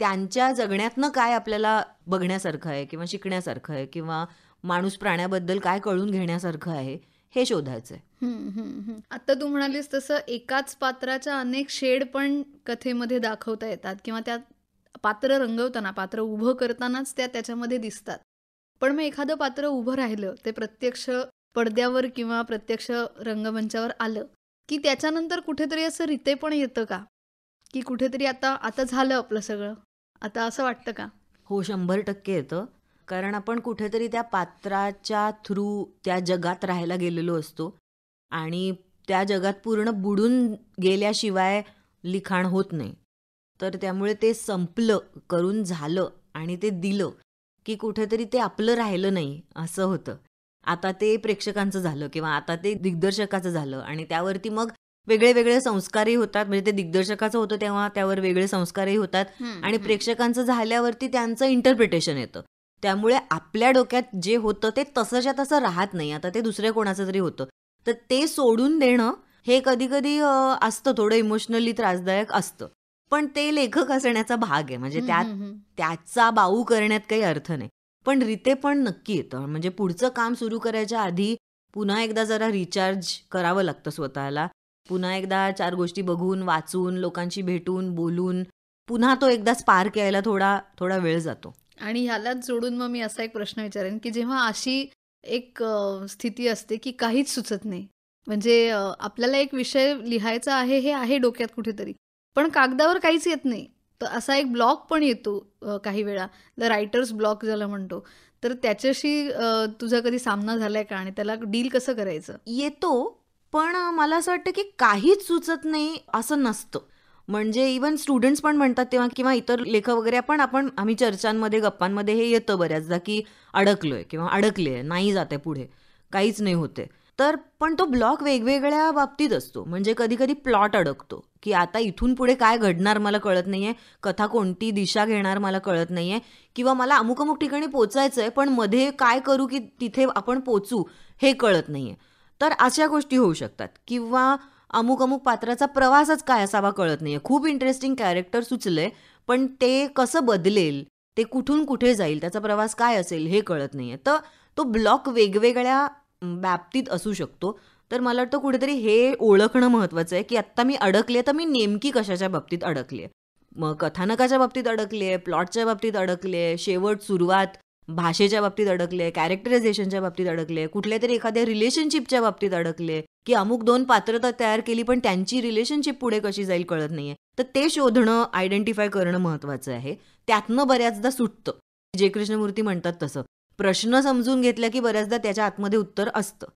त्यांच्या जगण्यातनं काय आपल्याला बघण्यासारखं आहे किंवा शिकण्यासारखं आहे किंवा माणूस प्राण्याबद्दल काय कळून घेण्यासारखं आहे हे शोधायचं आहे. आता तू म्हणालीस तसं एकाच पात्राच्या अनेक शेड पण कथेमध्ये दाखवता येतात किंवा त्या पात्र रंगवताना, पात्र उभं करतानाच त्याच्यामध्ये दिसतात. पण मग एखादं पात्र उभं राहिलं, ते प्रत्यक्ष पडद्यावर किंवा प्रत्यक्ष रंगमंचावर आलं की त्याच्यानंतर कुठेतरी असं रिते पण येतं का, की कुठेतरी आता झालं आपलं सगळं, आता असं वाटतं का? हो, 100% येतं. कारण आपण कुठेतरी त्या पात्राच्या थ्रू त्या जगात राहायला गेलेलो असतो आणि त्या जगात पूर्ण बुडून गेल्याशिवाय लिखाण होत नाही. तर त्यामुळे ते संपलं, करून झालं आणि ते दिलं की कुठेतरी ते आपलं राहिलं नाही असं होतं. आता ते प्रेक्षकांचं झालं किंवा आता ते दिग्दर्शकाचं झालं आणि त्यावरती मग वेगळे वेगळे संस्कारही होतात. म्हणजे ते दिग्दर्शकाचं होतं तेव्हा त्यावर वेगळे संस्कारही होतात आणि प्रेक्षकांचं झाल्यावरती त्यांचं इंटरप्रिटेशन येतं. त्यामुळे आपल्या डोक्यात जे होतं ते तसंच्या तसं राहत नाही. आता ते दुसऱ्या कोणाचं तरी होतं, तर ते सोडून देणं हे कधी कधी असतं, थोडं इमोशनली त्रासदायक असतं. पण ते लेखक असण्याचा भाग आहे. म्हणजे त्याचा बाऊ करण्यात काही अर्थ नाही. पण रिते पण नक्की येतं. म्हणजे पुढचं काम सुरू करायच्या आधी पुन्हा एकदा जरा रिचार्ज करावं लागतं स्वतःला. पुन्हा एकदा 4 गोष्टी बघून, वाचून, लोकांशी भेटून, बोलून पुन्हा तो एकदा स्पार्क यायला थोडा थोडा वेळ जातो. आणि ह्यालाच जोडून मग मी असा एक प्रश्न विचारेन की जेव्हा अशी एक स्थिती असते की काहीच सुचत नाही, म्हणजे आपल्याला एक विषय लिहायचा आहे, हे आहे डोक्यात कुठेतरी, पण कागदावर काहीच येत नाही, तर असा एक ब्लॉक पण येतो काही वेळा, द रायटर्स ब्लॉक ज्याला म्हणतो. तर त्याच्याशी तुझा कधी सामना झालाय का आणि त्याला डील कसं करायचं? येतो, पण मला असं वाटतं की काहीच सुचत नाही असं नसतं. म्हणजे इवन स्टुडंट्स पण म्हणतात तेव्हा किंवा इतर लेखक वगैरे आम्ही चर्चांमध्ये, गप्पांमध्ये हे येतं बऱ्याचदा की अडकलोय किंवा अडकले, नाही जाते पुढे, काहीच नाही होते. तर पण तो ब्लॉक वेगवेगळ्या बाबतीत असतो. म्हणजे कधी कधी प्लॉट अडकतो की आता इथून पुढे काय घडणार मला कळत नाहीये, कथा कोणती दिशा घेणार मला कळत नाहीये, किंवा मला अमुक अमुक ठिकाणी पोचायचंय पण मध्ये काय करू की तिथे आपण पोचू हे कळत नाहीये. तर अशा गोष्टी होऊ शकतात. किंवा अमुक अमुक पात्राचा प्रवासच काय असावा कळत नाहीये, खूप इंटरेस्टिंग कॅरेक्टर सुचलंय पण ते कसं बदलेल, ते कुठून कुठे जाईल, त्याचा प्रवास काय असेल हे कळत नाहीये. तर तो ब्लॉक वेगवेगळ्या बाबतीत असू शकतो. तर मला वाटतं कुठेतरी हे ओळखणं महत्वाचं आहे की आत्ता मी अडकले, तर मी नेमकी कशाच्या बाबतीत अडकले. मग कथानकाच्या बाबतीत अडकले, प्लॉटच्या बाबतीत अडकले, शेवट सुरुवात भाषेच्या बाबतीत अडकले, कॅरेक्टरायझेशनच्या बाबतीत अडकले, कुठल्या तरी एखाद्या रिलेशनशिपच्या बाबतीत अडकले, की अमुक 2 पात्र तर तयार केली पण त्यांची रिलेशनशिप पुढे कशी जाईल कळत नाहीये. तर ते शोधणं, आयडेंटिफाय करणं महत्वाचं आहे. त्यातनं बऱ्याचदा सुटतं. जे कृष्णमूर्ती म्हणतात तसं, प्रश्न समजून घेतला की बऱ्याचदा त्याच्या आतमध्ये उत्तर असतं.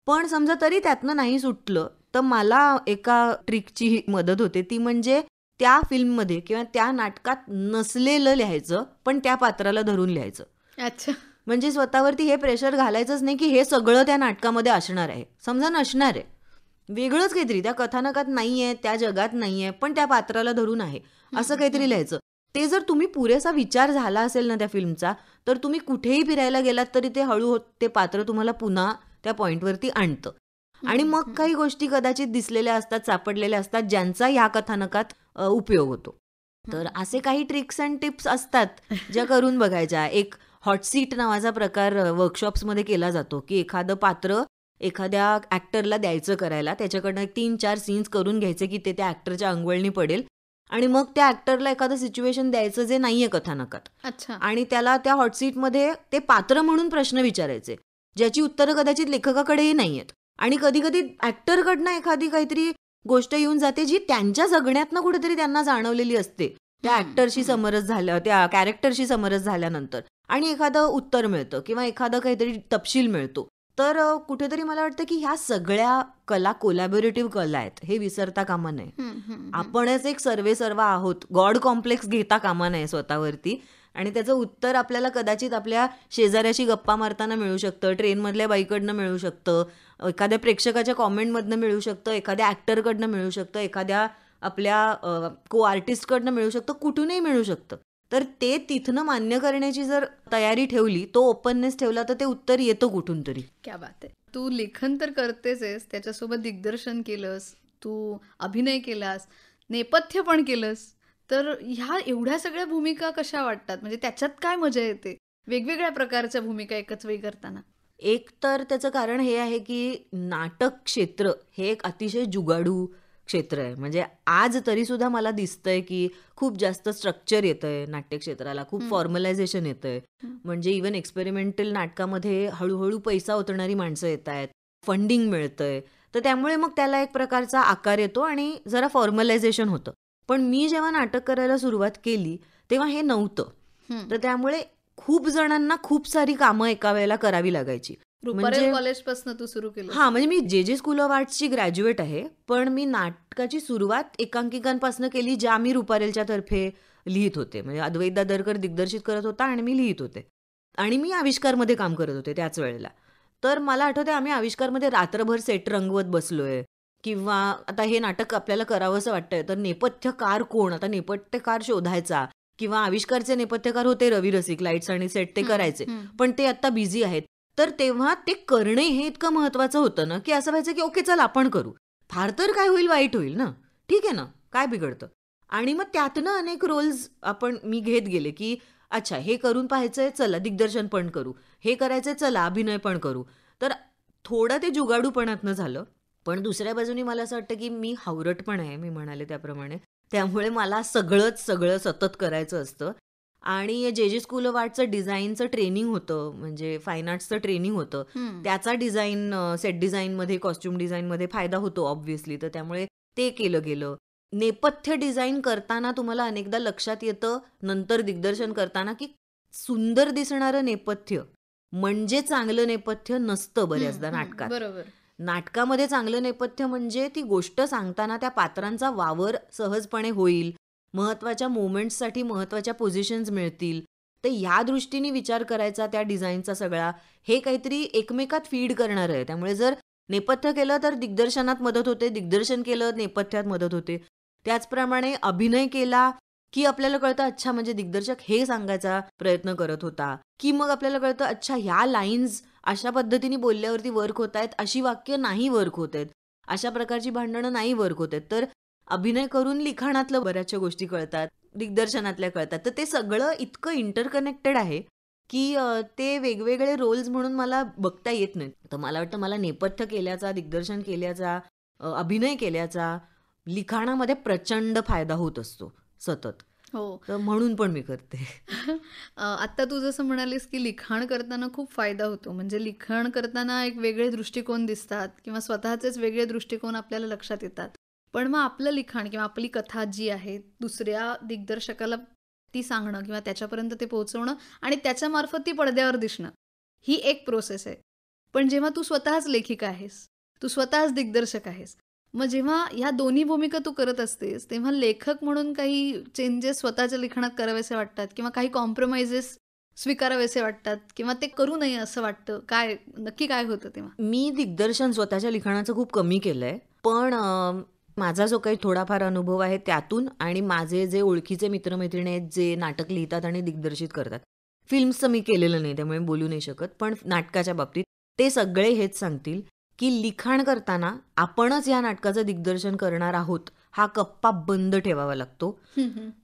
पण समजा तरी त्यातनं नाही सुटलं, तर मला एका ट्रिकची मदत होते. ती म्हणजे त्या फिल्ममध्ये किंवा त्या नाटकात नसलेलं लिहायचं, पण त्या पात्राला धरून लिहायचं. अच्छा. म्हणजे स्वतःवरती हे प्रेशर घालायचंच नाही की हे सगळं त्या नाटकामध्ये असणार आहे. समजा नसणार आहे, वेगळंच काहीतरी त्या कथानकात नाहीये, त्या जगात नाहीये, पण त्या पात्राला धरून आहे, असं काहीतरी लिहायचं. ते जर तुम्ही पुरेसा विचार झाला असेल ना त्या फिल्मचा, तर तुम्ही कुठेही फिरायला गेलात तरी ते हळू ते पात्र तुम्हाला पुन्हा त्या पॉइंटवरती आणतं. आणि मग काही गोष्टी कदाचित दिसलेल्या असतात, सापडलेल्या असतात, ज्यांचा ह्या कथानकात उपयोग होतो. तर असे काही ट्रिक्स अँड टिप्स असतात ज्या करून बघायच्या. एक हॉट सीट नावाचा प्रकार वर्कशॉप्समध्ये केला जातो की एखादं पात्र एखाद्या ऍक्टरला द्यायचं करायला, त्याच्याकडनं 3-4 सीन्स करून घ्यायचे की ते त्या ऍक्टरच्या अंगवळणी पडेल आणि मग त्या ऍक्टरला एखादं सिच्युएशन द्यायचं जे नाहीये कथानकात. अच्छा. आणि त्याला त्या हॉट सीटमध्ये ते पात्र म्हणून प्रश्न विचारायचे ज्याची उत्तरं कदाचित लेखकाकडेही नाहीयेत. आणि कधी कधी ऍक्टरकडनं एखादी काहीतरी गोष्ट येऊन जाते जी त्यांच्या जगण्यातनं कुठेतरी त्यांना जाणवलेली असते त्या ऍक्टरशी समरस झाल्या, त्या कॅरेक्टरशी समरस झाल्यानंतर, आणि एखादं उत्तर मिळतं किंवा एखादं काहीतरी तपशील मिळतो. तर कुठेतरी मला वाटतं की ह्या सगळ्या कला कोलॅबोरेटिव्ह कला आहेत, हे विसरता कामा नये. आपणच एक सर्वेसर्वा आहोत, गॉड कॉम्प्लेक्स घेता कामा नये स्वतःवरती. आणि त्याचं उत्तर आपल्याला कदाचित आपल्या शेजाऱ्याशी गप्पा मारताना मिळू शकतं, ट्रेनमधल्या बाईकडनं मिळू शकतं, एखाद्या प्रेक्षकाच्या कॉमेंटमधनं मिळू शकतं, एखाद्या ॲक्टरकडनं मिळू शकतं, एखाद्या आपल्या को आर्टिस्टकडनं मिळू शकतं, कुठूनही मिळू शकतं. तर ते तिथनं मान्य करण्याची जर तयारी ठेवली, तो ओपननेस ठेवला, तर ते उत्तर येतं कुठून तरी. क्या बात आहे. तू लेखन तर करतेच आहेस, त्याच्यासोबत दिग्दर्शन केलंस, तू अभिनय केलास, नेपथ्य पण केलंस. तर ह्या एवढ्या सगळ्या भूमिका कशा वाटतात, म्हणजे त्याच्यात काय मजा येते वेगवेगळ्या प्रकारच्या भूमिका एकच वेळी करताना? एक तर त्याचं कारण हे आहे की नाटक क्षेत्र हे एक अतिशय जुगाडू क्षेत्र आहे. म्हणजे आज तरी सुद्धा मला दिसतंय की खूप जास्त स्ट्रक्चर येतंय नाट्यक्षेत्राला, खूप फॉर्मलायझेशन येतंय. म्हणजे इव्हन एक्सपेरिमेंटल नाटकामध्ये हळूहळू पैसा ओतणारी माणसं येत आहेत, फंडिंग मिळतंय. तर त्यामुळे मग त्याला एक प्रकारचा आकार येतो आणि जरा फॉर्मलायझेशन होतं. पण मी जेव्हा नाटक करायला सुरुवात केली तेव्हा हे नव्हतं. तर त्यामुळे खूप जणांना खूप सारी कामं एका वेळेला करावी लागायची. रुपारेल कॉलेजपासून तू सुरू केलं? हां, म्हणजे मी जे स्कूल ऑफ आर्ट्सची ग्रॅज्युएट आहे, पण मी नाटकाची सुरुवात एकांकिकांपासून केली, ज्या मी रुपारेलच्या तर्फे लिहित होते. म्हणजे अद्वैत दादरकर दिग्दर्शित करत होता आणि मी लिहित होते. आणि मी आविष्कारमध्ये काम करत होते त्याच वेळेला. तर मला आठवतंय आम्ही आविष्कारमध्ये रात्रभर सेट रंगवत बसलोय, किंवा आता हे नाटक आपल्याला करावंसं वाटतंय, तर नेपथ्यकार कोण, आता नेपथ्यकार शोधायचा, किंवा आविष्कारचे नेपथ्यकार होते रवी रसिक, लाईट्स आणि सेट ते करायचे, पण ते आता बिझी आहेत. तर तेव्हा ते करणे हे इतकं महत्वाचं होतं ना, की असं व्हायचं की ओके चल आपण करू, फार तर काय होईल, वाईट होईल ना, ठीक आहे ना, काय बिघडतं. आणि मग त्यातनं अनेक रोल्स मी घेत गेले, की अच्छा हे करून पाहायचंय, चला दिग्दर्शन पण करू, हे करायचंय, चला अभिनय पण करू. तर थोडं ते जुगाडूपणातनं झालं. पण दुसऱ्या बाजूनी मला असं वाटतं की मी हावरट पण आहे, मी म्हणाले त्याप्रमाणे. त्यामुळे मला सगळं सतत करायचं असतं. आणि जे स्कूल ऑफ आर्टचं डिझाईनचं ट्रेनिंग होतं, म्हणजे फाईन आर्ट्सचं ट्रेनिंग होतं. त्याचा डिझाईन, सेट डिझाईनमध्ये, कॉस्ट्युम डिझाईनमध्ये फायदा होतो ऑब्व्हियसली, तर त्यामुळे ते केलं गेलं. नेपथ्य डिझाईन करताना तुम्हाला अनेकदा लक्षात येतं नंतर दिग्दर्शन करताना, की सुंदर दिसणारं नेपथ्य म्हणजे चांगलं नेपथ्य नसतं बऱ्याचदा नाटकात. बरोबर. नाटकामध्ये चांगलं नेपथ्य म्हणजे ती गोष्ट सांगताना त्या पात्रांचा वावर सहजपणे होईल, महत्वाच्या मोमेंट्ससाठी महत्वाच्या पोझिशन्स मिळतील. तर ह्या दृष्टीने विचार करायचा त्या डिझाईनचा सगळा, हे काहीतरी एकमेकात फीड करणारं आहे. त्यामुळे जर नेपथ्य केलं तर दिग्दर्शनात मदत होते, दिग्दर्शन केलं नेपथ्यात मदत होते. त्याचप्रमाणे अभिनय केला की आपल्याला कळतं अच्छा म्हणजे दिग्दर्शक हे सांगायचा प्रयत्न करत होता, की मग आपल्याला कळतं अच्छा ह्या लाईन्स अशा पद्धतीने बोलल्यावरती वर्क होत आहेत, अशी वाक्य नाही वर्क होत आहेत, अशा प्रकारची भांडणं नाही वर्क होत आहेत. तर अभिनय करून लिखाणातलं बऱ्याचशा गोष्टी कळतात, दिग्दर्शनातल्या कळतात. तर ते सगळं इतकं इंटरकनेक्टेड आहे की ते वेगवेगळे रोल्स म्हणून मला बघता येत नाहीत. तर मला वाटतं मला नेपथ्य केल्याचा, दिग्दर्शन केल्याचा, अभिनय केल्याचा लिखाणामध्ये प्रचंड फायदा होत असतो सतत. हो. तर म्हणून पण मी करते. आत्ता तू जसं म्हणालीस की लिखाण करताना खूप फायदा होतो, म्हणजे लिखाण करताना एक वेगळे दृष्टिकोन दिसतात किंवा स्वतःचेच वेगळे दृष्टिकोन आपल्याला लक्षात येतात. पण मग आपलं लिखाण किंवा आपली कथा जी आहे दुसऱ्या दिग्दर्शकाला ती सांगणं किंवा त्याच्यापर्यंत ते पोहोचवणं आणि त्याच्यामार्फत ती पडद्यावर दिसणं, ही एक प्रोसेस आहे. पण जेव्हा तू स्वतःच लेखिका आहेस, तू स्वतःच दिग्दर्शक आहेस, मग जेव्हा ह्या दोन्ही भूमिका तू करत असतेस तेव्हा लेखक म्हणून काही चेंजेस स्वतःच्या लिखाणात करावेसे वाटतात किंवा काही कॉम्प्रोमाइजेस स्वीकारावेसे वाटतात किंवा ते करू नये असं वाटतं, काय नक्की काय होतं तेव्हा? मी दिग्दर्शन स्वतःच्या लिखाणाचं खूप कमी केलंय, पण माझा जो काही थोडाफार अनुभव आहे त्यातून आणि माझे जे ओळखीचे मित्रमैत्रिणी आहेत जे नाटक लिहितात आणि दिग्दर्शित करतात, फिल्म्सचं मी केलेलं नाही त्यामुळे बोलू नाही शकत, पण नाटकाच्या बाबतीत ते सगळे हेच सांगतील की लिखाण करताना आपणच या नाटकाचं दिग्दर्शन करणार आहोत हा कप्पा बंद ठेवावा लागतो,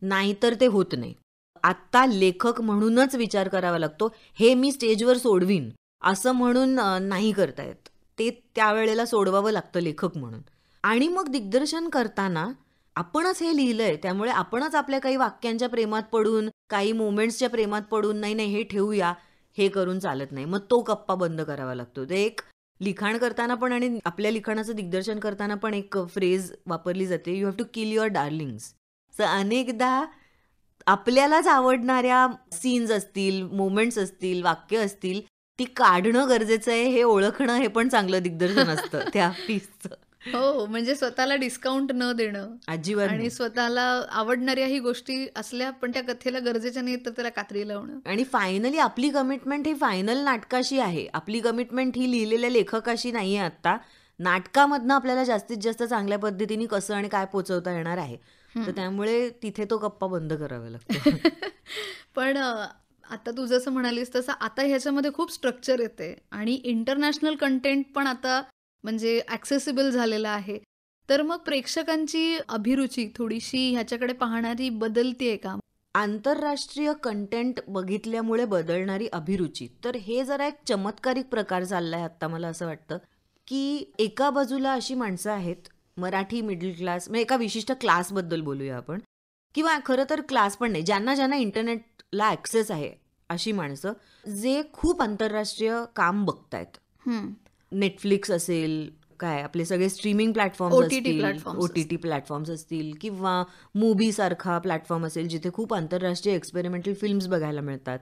नाहीतर ते होत नाही. आत्ता लेखक म्हणूनच विचार करावा लागतो, हे मी स्टेजवर सोडवीन असं म्हणून नाही करता येत, ते त्यावेळेला सोडवावं लागतं लेखक म्हणून. आणि मग दिग्दर्शन करताना आपणच हे लिहिलंय त्यामुळे आपणच आपल्या काही वाक्यांच्या प्रेमात पडून, काही मोमेंट्सच्या प्रेमात पडून नाही नाही हे ठेवूया, हे करून चालत नाही. मग तो कप्पा बंद करावा लागतो. ते एक लिखाण करताना पण आणि आपल्या लिखाणाचं दिग्दर्शन करताना पण एक फ्रेज वापरली जाते, you have to kill your darlings. तर अनेकदा आपल्यालाच आवडणाऱ्या सीन्स असतील, मोमेंट्स असतील, वाक्य असतील, ती काढणं गरजेचं आहे हे ओळखणं हे पण चांगलं दिग्दर्शन असतं त्या पीसचं. हो, म्हणजे स्वतःला डिस्काउंट न देणं अजिबात आणि नाही. स्वतःला आवडणाऱ्याही गोष्टी असल्या पण त्या कथेला गरजेच्या नाही तर त्याला कात्री लावणं. आणि फायनली आपली कमिटमेंट ही फायनल नाटकाशी आहे, आपली कमिटमेंट ही लिहिलेल्या लेखकाशी नाही आहे. आत्ता नाटकामधनं आपल्याला जास्तीत जास्त चांगल्या पद्धतीने कसं आणि काय पोचवता येणार आहे, तर त्यामुळे तिथे तो गप्पा बंद करावा लागतो. पण आता तू जसं म्हणालीस तसं आता ह्याच्यामध्ये खूप स्ट्रक्चर येते आणि इंटरनॅशनल कंटेंट पण आता म्हणजे ॲक्सेसिबल झालेलं आहे. तर मग प्रेक्षकांची अभिरुची थोडीशी ह्याच्याकडे पाहणारी बदलतेय का? आंतरराष्ट्रीय कंटेंट बघितल्यामुळे बदलणारी अभिरुची, तर हे जरा एक चमत्कारिक प्रकार चाललाय आत्ता. मला असं वाटतं की एका बाजूला अशी माणसं आहेत, मराठी मिडल क्लास, म्हणजे एका विशिष्ट क्लासबद्दल बोलूया आपण, किंवा खरं तर क्लास पण नाही, ज्यांना ज्यांना इंटरनेटला ॲक्सेस आहे अशी माणसं, जे खूप आंतरराष्ट्रीय काम बघतायत. नेटफ्लिक्स असेल, काय आपले सगळे स्ट्रीमिंग प्लॅटफॉर्म्स OTT असतील, प्लॅटफॉर्म्स OTT प्लॅटफॉर्म्स असतील, किंवा मूव्ही सारखा प्लॅटफॉर्म असेल जिथे खूप आंतरराष्ट्रीय एक्सपेरिमेंटल फिल्म्स बघायला मिळतात.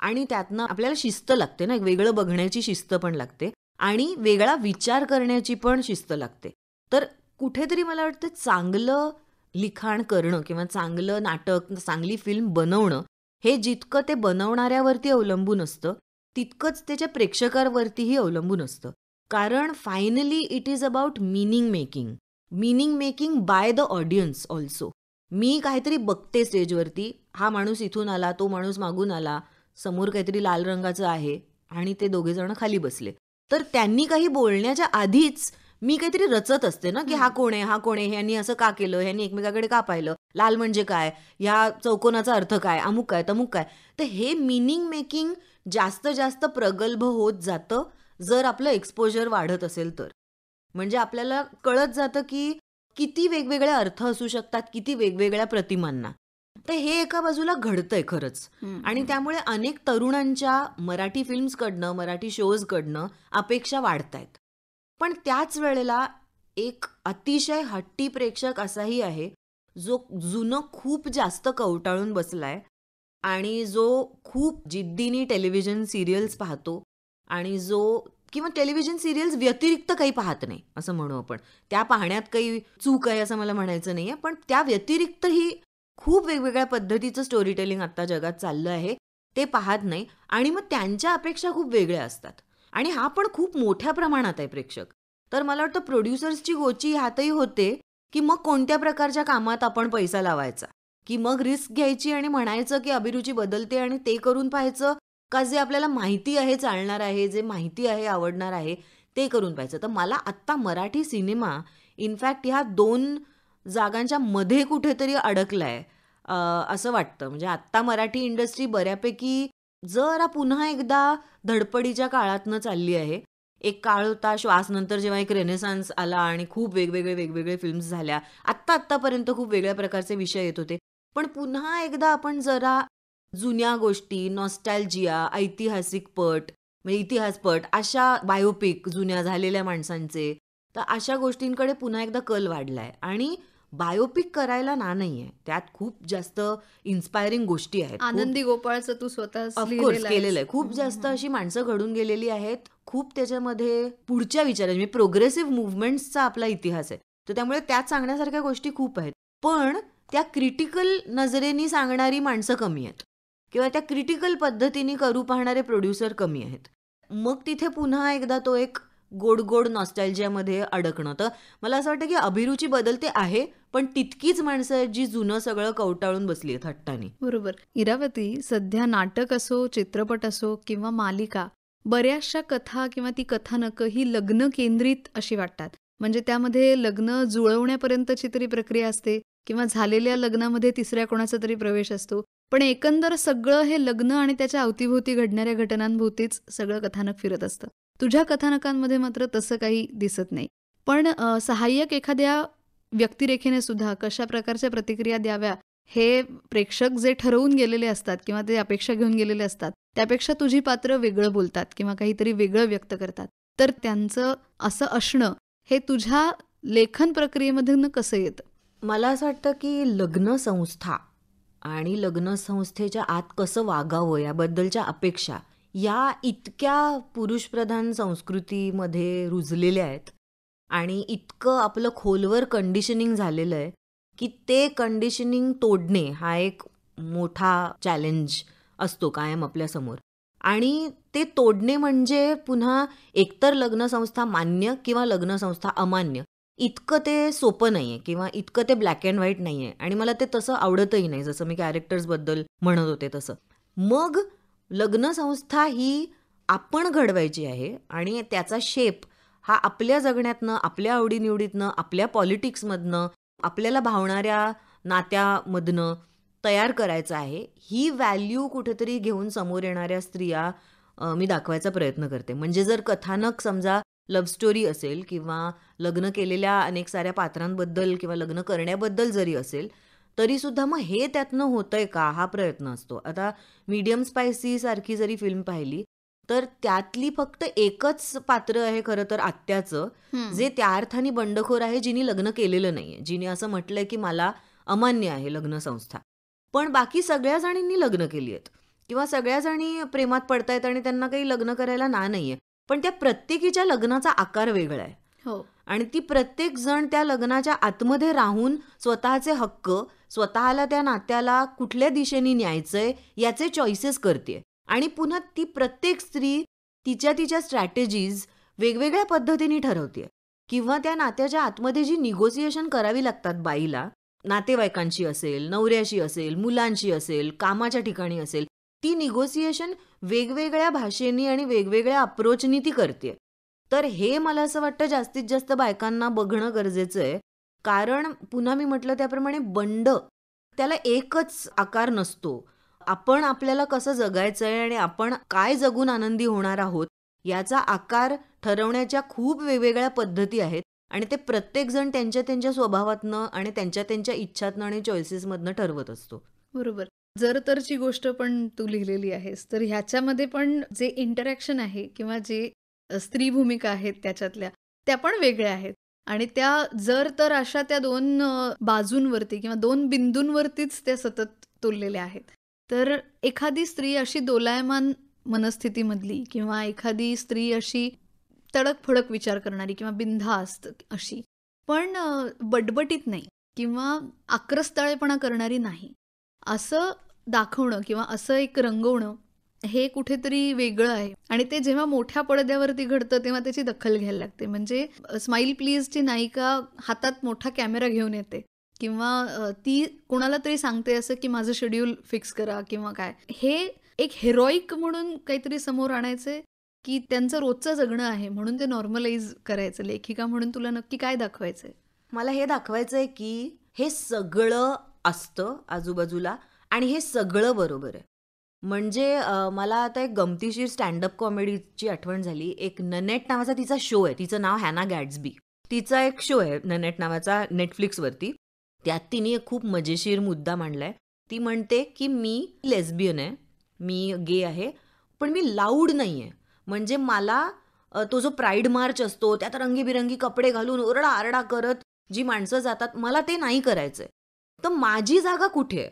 आणि त्यातनं आपल्याला शिस्त लागते ना, एक वेगळं बघण्याची शिस्त पण लागते आणि वेगळा विचार करण्याची पण शिस्त लागते. तर कुठेतरी मला वाटतं चांगलं लिखाण करणं किंवा चांगलं नाटक, चांगली फिल्म बनवणं हे जितकं ते बनवणाऱ्यावरती अवलंबून असतं, तितकंच त्याच्या प्रेक्षकांवरतीही अवलंबून असतं. कारण finally it is about meaning making by the audience also. मी काहीतरी बघते स्टेजवरती, हा माणूस इथून आला, तो माणूस मागून आला, समोर काहीतरी लाल रंगाचं आहे आणि ते दोघे जण खाली बसले. तर त्यांनी काही बोलण्याच्या आधीच मी काहीतरी रचत असते ना, की हा कोण आहे, ह्यांनी असं का केलं, ह्यांनी एकमेकाकडे का पाहिलं, लाल म्हणजे काय, ह्या चौकोनाचा अर्थ काय, अमुक काय तमुक काय. तर हे मीनिंग मेकिंग जास्त जास्त प्रगल्भ होत जातं जर आपलं एक्सपोजर वाढत असेल तर. म्हणजे आपल्याला कळत जातं की किती वेगवेगळे अर्थ असू शकतात, किती वेगवेगळ्या प्रतिमांना. तर हे एका बाजूला घडतंय खरंच. आणि त्यामुळे अनेक तरुणांच्या मराठी फिल्म्सकडनं, मराठी शोजकडनं अपेक्षा वाढतायत. पण त्याच वेळेला एक अतिशय हट्टी प्रेक्षक असाही आहे जो जुनं खूप जास्त कवटाळून बसलाय आणि जो खूप जिद्दीने टेलिव्हिजन सिरियल्स पाहतो आणि जो किंवा टेलिव्हिजन सिरियल्स व्यतिरिक्त काही पाहत नाही असं म्हणू आपण. त्या पाहण्यात काही चूक आहे असं मला म्हणायचं नाहीये, पण त्या व्यतिरिक्तही खूप वेगवेगळ्या पद्धतीचं स्टोरी टेलिंग आता जगात चाललं आहे, ते पाहत नाही आणि मग त्यांच्या अपेक्षा खूप वेगळ्या असतात. आणि हा पण खूप मोठ्या प्रमाणात आहे प्रेक्षक. तर मला वाटतं प्रोड्युसर्सची गोची ह्यातही होते की मग कोणत्या प्रकारच्या कामात आपण पैसा लावायचा, की मग रिस्क घ्यायची आणि म्हणायचं की अभिरुची बदलते आणि ते करून पाहायचं, का जे आपल्याला माहिती आहे चालणार आहे, जे माहिती आहे आवडणार आहे ते करून पाहायचं. तर मला आत्ता मराठी सिनेमा इनफॅक्ट ह्या 2 जागांच्या मध्ये कुठेतरी अडकलाय असं वाटतं. म्हणजे आत्ता मराठी इंडस्ट्री बऱ्यापैकी जरा पुन्हा एकदा धडपडीच्या काळातनं चालली आहे. एक काळ होता श्वासनंतर जेव्हा एक रेनेसान्स आला आणि खूप वेगवेगळे फिल्म्स झाल्या. आत्तापर्यंत खूप वेगळ्या प्रकारचे विषय येत होते. पण पुन्हा एकदा आपण जरा जुन्या गोष्टी, नॉस्टॅल्जिया, ऐतिहासिकपट, म्हणजे इतिहासपट, अशा बायोपिक जुन्या झालेल्या माणसांचे, तर अशा गोष्टींकडे पुन्हा एकदा कल वाढलाय. आणि बायोपिक करायला ना नाहीये, त्यात खूप जास्त इन्स्पायरिंग गोष्टी आहेत. आनंदी गोपाळचं तू स्वतःच ऑफकोर्स लिहिलेलं आहेस. केलेलं आहे. खूप जास्त अशी माणसं घडून गेलेली आहेत. खूप त्याच्यामध्ये पुढच्या विचारांचे म्हणजे प्रोग्रेसिव्ह मुव्हमेंट्सचा आपला इतिहास आहे. तर त्यामुळे त्यात सांगण्यासारख्या गोष्टी खूप आहेत. पण त्या क्रिटिकल नजरेने सांगणारी माणसं कमी आहेत किंवा त्या क्रिटिकल पद्धतीने करू पाहणारे प्रोड्युसर कमी आहेत. मग तिथे पुन्हा एकदा तो एक गोड नॉस्टॅल्जियामध्ये अडकणं. तर मला असं वाटतं की अभिरुची बदलते आहे, पण तितकीच माणसं आहेत जी जुनं सगळं कवटाळून बसली आहेत हट्टाने. बरोबर. इरावती, सध्या नाटक असो, चित्रपट असो किंवा मालिका, बऱ्याचशा कथा किंवा ती कथानकं ही लग्न केंद्रित अशी वाटतात. म्हणजे त्यामध्ये लग्न जुळवण्यापर्यंतची तरी प्रक्रिया असते किंवा झालेल्या लग्नामध्ये तिसऱ्या कोणाचा तरी प्रवेश असतो. पण एकंदर सगळं हे लग्न आणि त्याच्या अवतीभोवती घडणाऱ्या घटनांभोवतीच सगळं कथानक फिरत असतं. तुझ्या कथानकांमध्ये मात्र तसं काही दिसत नाही. पण सहाय्यक एखाद्या व्यक्तिरेखेने सुद्धा कशा प्रकारच्या प्रतिक्रिया द्याव्या हे प्रेक्षक जे ठरवून गेलेले असतात किंवा ते अपेक्षा घेऊन गेलेले असतात, त्यापेक्षा तुझी पात्र वेगळं बोलतात किंवा काहीतरी वेगळं व्यक्त करतात. तर त्यांचं असं असणं हे तुझ्या लेखन प्रक्रियेमधून कसं येतं? मला असं वाटतं की लग्न संस्था आणि लग्न संस्थेच्या आत कसं वागावं याबद्दलच्या अपेक्षा या इतक्या पुरुषप्रधान संस्कृतीमध्ये रुजलेल्या आहेत आणि इतकं आपलं खोलवर कंडिशनिंग झालेलं आहे की ते कंडिशनिंग तोडणे हा एक मोठा चॅलेंज असतो कायम आपल्यासमोर. आणि ते तोडणे म्हणजे पुन्हा एकतर लग्नसंस्था मान्य किंवा लग्नसंस्था अमान्य, इतकं ते सोपं नाहीये किंवा इतकं ते ब्लॅक अँड व्हाईट नाहीये. आणि मला ते तसं आवडतही नाही, जसं मी कॅरेक्टर्सबद्दल म्हणत होते तसं. मग लग्नसंस्था ही आपण घडवायची आहे आणि त्याचा शेप हा आपल्या जगण्यातनं, आपल्या आवडीनिवडीतनं, आपल्या पॉलिटिक्समधनं, आपल्याला भावणाऱ्या नात्यामधनं तयार करायचा आहे. ही व्हॅल्यू कुठेतरी घेऊन समोर येणाऱ्या स्त्रिया मी दाखवायचा प्रयत्न करते. म्हणजे जर कथानक समजा लव्ह स्टोरी असेल किंवा लग्न केलेल्या अनेक साऱ्या पात्रांबद्दल किंवा लग्न करण्याबद्दल जरी असेल, तरीसुद्धा मग हे त्यातनं होतंय का हा प्रयत्न असतो. आता मीडियम स्पायसी सारखी जरी फिल्म पाहिली तर त्यातली फक्त एकच पात्र आहे खरं तर आत्याचं, जे त्या अर्थाने बंडखोर आहे, जिने लग्न केलेलं नाहीये, जिने असं म्हटलंय की मला अमान्य आहे लग्न संस्था. पण बाकी सगळ्या जणींनी लग्न केली आहेत किंवा सगळ्या जणी प्रेमात पडतायत आणि त्यांना काही लग्न करायला नाहीये, पण त्या प्रत्येकीच्या लग्नाचा आकार वेगळा आहे. हो. आणि ती प्रत्येक जण त्या लग्नाच्या आतमध्ये राहून स्वतःचे हक्क, स्वतःला त्या नात्याला कुठल्या दिशेने न्यायचंय याचे चॉईसेस करते. आणि पुन्हा ती प्रत्येक स्त्री तिच्या तिच्या स्ट्रॅटेजीज वेगवेगळ्या पद्धतीने ठरवते. किंवा त्या नात्याच्या आतमध्ये जी निगोसिएशन करावी लागतात बाईला, नातेवाईकांशी असेल, नवऱ्याशी असेल, मुलांशी असेल, कामाच्या ठिकाणी असेल, ती निगोसिएशन वेगवेगळ्या भाषेनी आणि वेगवेगळ्या अप्रोचनी ती करते. तर हे मला असं वाटतं जास्तीत जास्त बायकांना बघणं गरजेचं आहे. कारण पुन्हा मी म्हटलं त्याप्रमाणे बंड त्याला एकच आकार नसतो. आपण आपल्याला कसं जगायचं आहे आणि आपण काय जगून आनंदी होणार आहोत याचा आकार ठरवण्याच्या खूप वेगवेगळ्या पद्धती आहेत. आणि ते प्रत्येकजण त्यांच्या त्यांच्या स्वभावातनं आणि त्यांच्या त्यांच्या इच्छातनं आणि चॉईसेसमधनं ठरवत असतो. बरोबर. जर तरची गोष्ट पण तू लिहिलेली आहेस, तर ह्याच्यामध्ये पण जे इंटरॅक्शन आहे किंवा जे स्त्री भूमिका आहेत त्याच्यातल्या, त्या पण वेगळ्या आहेत. आणि त्या जर तर अशा त्या दोन बाजूंवरती किंवा दोन बिंदूंवरतीच त्या सतत तोललेल्या आहेत. तर एखादी स्त्री अशी दोलायमान मनस्थितीमधली किंवा एखादी स्त्री अशी तडक फडक विचार करणारी किंवा बिनधास्त अशी, पण बटबटीत नाही किंवा आक्रस्ताळेपणा करणारी नाही, असं दाखवणं किंवा असं एक रंगवणं हे कुठेतरी वेगळं आहे. आणि ते जेव्हा मोठ्या पडद्यावरती घडतं तेव्हा त्याची दखल घ्यायला लागते. म्हणजे स्माईल प्लीजची नायिका हातात मोठा कॅमेरा घेऊन येते किंवा ती कोणाला तरी सांगते असं की माझं शेड्यूल फिक्स करा किंवा काय. हे एक हेरोईक म्हणून काहीतरी समोर आणायचे की त्यांचं रोजचं जगणं आहे म्हणून ते नॉर्मलाइज करायचं. लेखिका म्हणून तुला नक्की काय दाखवायचंय? मला हे दाखवायचंय की हे सगळं असतं आजूबाजूला आणि हे सगळं बरोबर आहे. म्हणजे मला आता एक गमतीशीर स्टँडअप कॉमेडीची आठवण झाली. एक ननेट नावाचा तिचा शो आहे. तिचं नाव हॅना गॅट्सबी. तिचा एक शो आहे ननेट नावाचा नेटफ्लिक्सवरती. त्यात तिने एक खूप मजेशीर मुद्दा मांडलाय. ती म्हणते की मी लेस्बियन आहे, मी गे आहे, पण मी लाऊड नाही आहे. म्हणजे मला तो जो प्राईड मार्च असतो त्यात रंगीबिरंगी कपडे घालून ओरडा आरडा करत जी माणसं जातात, मला ते नाही करायचंय. तर माझी जागा कुठे आहे?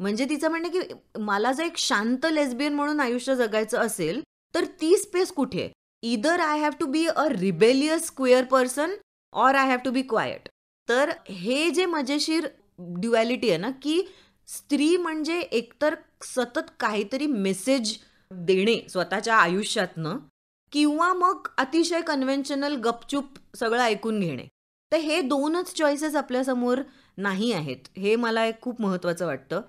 म्हणजे तिचं म्हणणं की मला जर एक शांत लेस्बियन म्हणून आयुष्य जगायचं असेल तर ती स्पेस कुठे आहे? Either I have to be a rebellious queer person or I have to be quiet. तर हे जे मजेशीर ड्युॲलिटी आहे ना, की स्त्री म्हणजे एकतर सतत काहीतरी मेसेज देणे स्वतःच्या आयुष्यातनं किंवा मग अतिशय कन्व्हेन्शनल गपचूप सगळं ऐकून घेणे. तर हे दोनच चॉईसेस आपल्यासमोर नाही आहेत. हे मला एक खूप महत्त्वाचं वाटतं.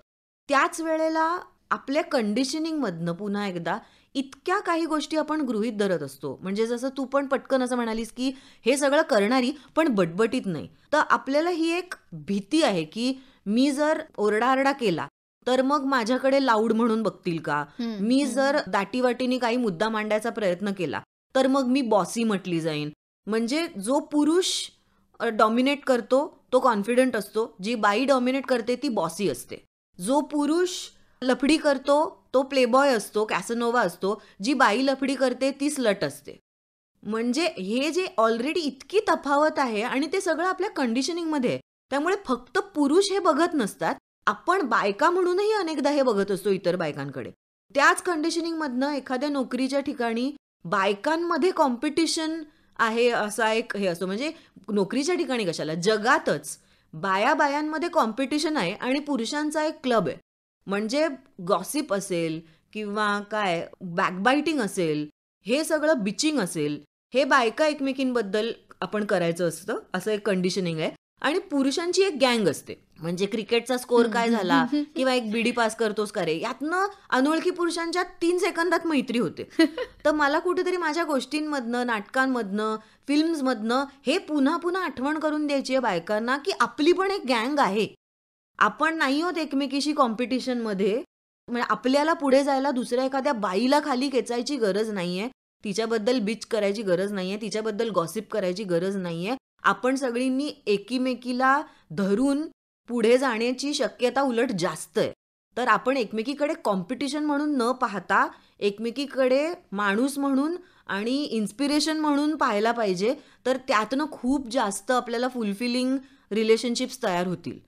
त्याच वेळेला आपल्या कंडिशनिंगमधनं पुन्हा एकदा इतक्या काही गोष्टी आपण गृहीत धरत असतो. म्हणजे जसं तू पण पटकन असं म्हणालीस की हे सगळं करणारी पण बटबटीत नाही. तर आपल्याला ही एक भीती आहे की मी जर ओरडाआरडा केला तर मग माझ्याकडे लाऊड म्हणून बघतील का? मी जर दाटीवाटीने काही मुद्दा मांडायचा प्रयत्न केला तर मग मी बॉसी म्हटली जाईन. म्हणजे जो पुरुष डॉमिनेट करतो तो कॉन्फिडंट असतो, जी बाई डॉमिनेट करते ती बॉसी असते. जो पुरुष लफडी करतो तो प्लेबॉय असतो, कॅसनोवा असतो, जी बाई लफडी करते ती स्लट असते. म्हणजे हे जे ऑलरेडी इतकी तफावत आहे आणि ते सगळं आपल्या कंडिशनिंगमध्ये आहे. त्यामुळे फक्त पुरुष हे बघत नसतात, आपण बायका म्हणूनही अनेकदा हे बघत असतो इतर बायकांकडे. त्याच कंडिशनिंगमधनं एखाद्या नोकरीच्या ठिकाणी बायकांमध्ये कॉम्पिटिशन आहे असा एक हे असतो. म्हणजे नोकरीच्या ठिकाणी कशाला, जगातच बायांमध्ये कॉम्पिटिशन आहे आणि पुरुषांचा एक क्लब आहे. म्हणजे गॉसिप असेल किंवा काय बॅकबायटिंग असेल, हे सगळं बिचिंग असेल, हे बायका एकमेकींबद्दल आपण करायचं असतं, असं एक कंडिशनिंग आहे. आणि पुरुषांची एक गँग असते. म्हणजे क्रिकेटचा स्कोअर काय झाला किंवा एक बिडी पास करतोस का रे, यातनं अनोळखी पुरुषांच्या 3 सेकंदात मैत्री होते. तर मला कुठेतरी माझ्या गोष्टींमधनं, नाटकांमधनं, फिल्म्समधनं हे पुन्हा पुन्हा आठवण करून द्यायची आहे बायकांना की आपली पण एक गँग आहे. आपण नाही होत एकमेकीशी कॉम्पिटिशनमध्ये. म्हणजे आपल्याला पुढे जायला दुसऱ्या एखाद्या बाईला खाली खेचायची गरज नाहीये, तिच्याबद्दल बिच करायची गरज नाहीये, तिच्याबद्दल गॉसिप करायची गरज नाहीये. आपण सगळींनी एकीमेकीला धरून पुढे जाण्याची शक्यता उलट जास्त आहे. तर आपण एकमेकीकडे कॉम्पिटिशन म्हणून न पाहता एकमेकीकडे माणूस म्हणून आणि इन्स्पिरेशन म्हणून पाहायला पाहिजे. तर त्यातनं खूप जास्त आपल्याला फुलफिलिंग रिलेशनशिप्स तयार होतील.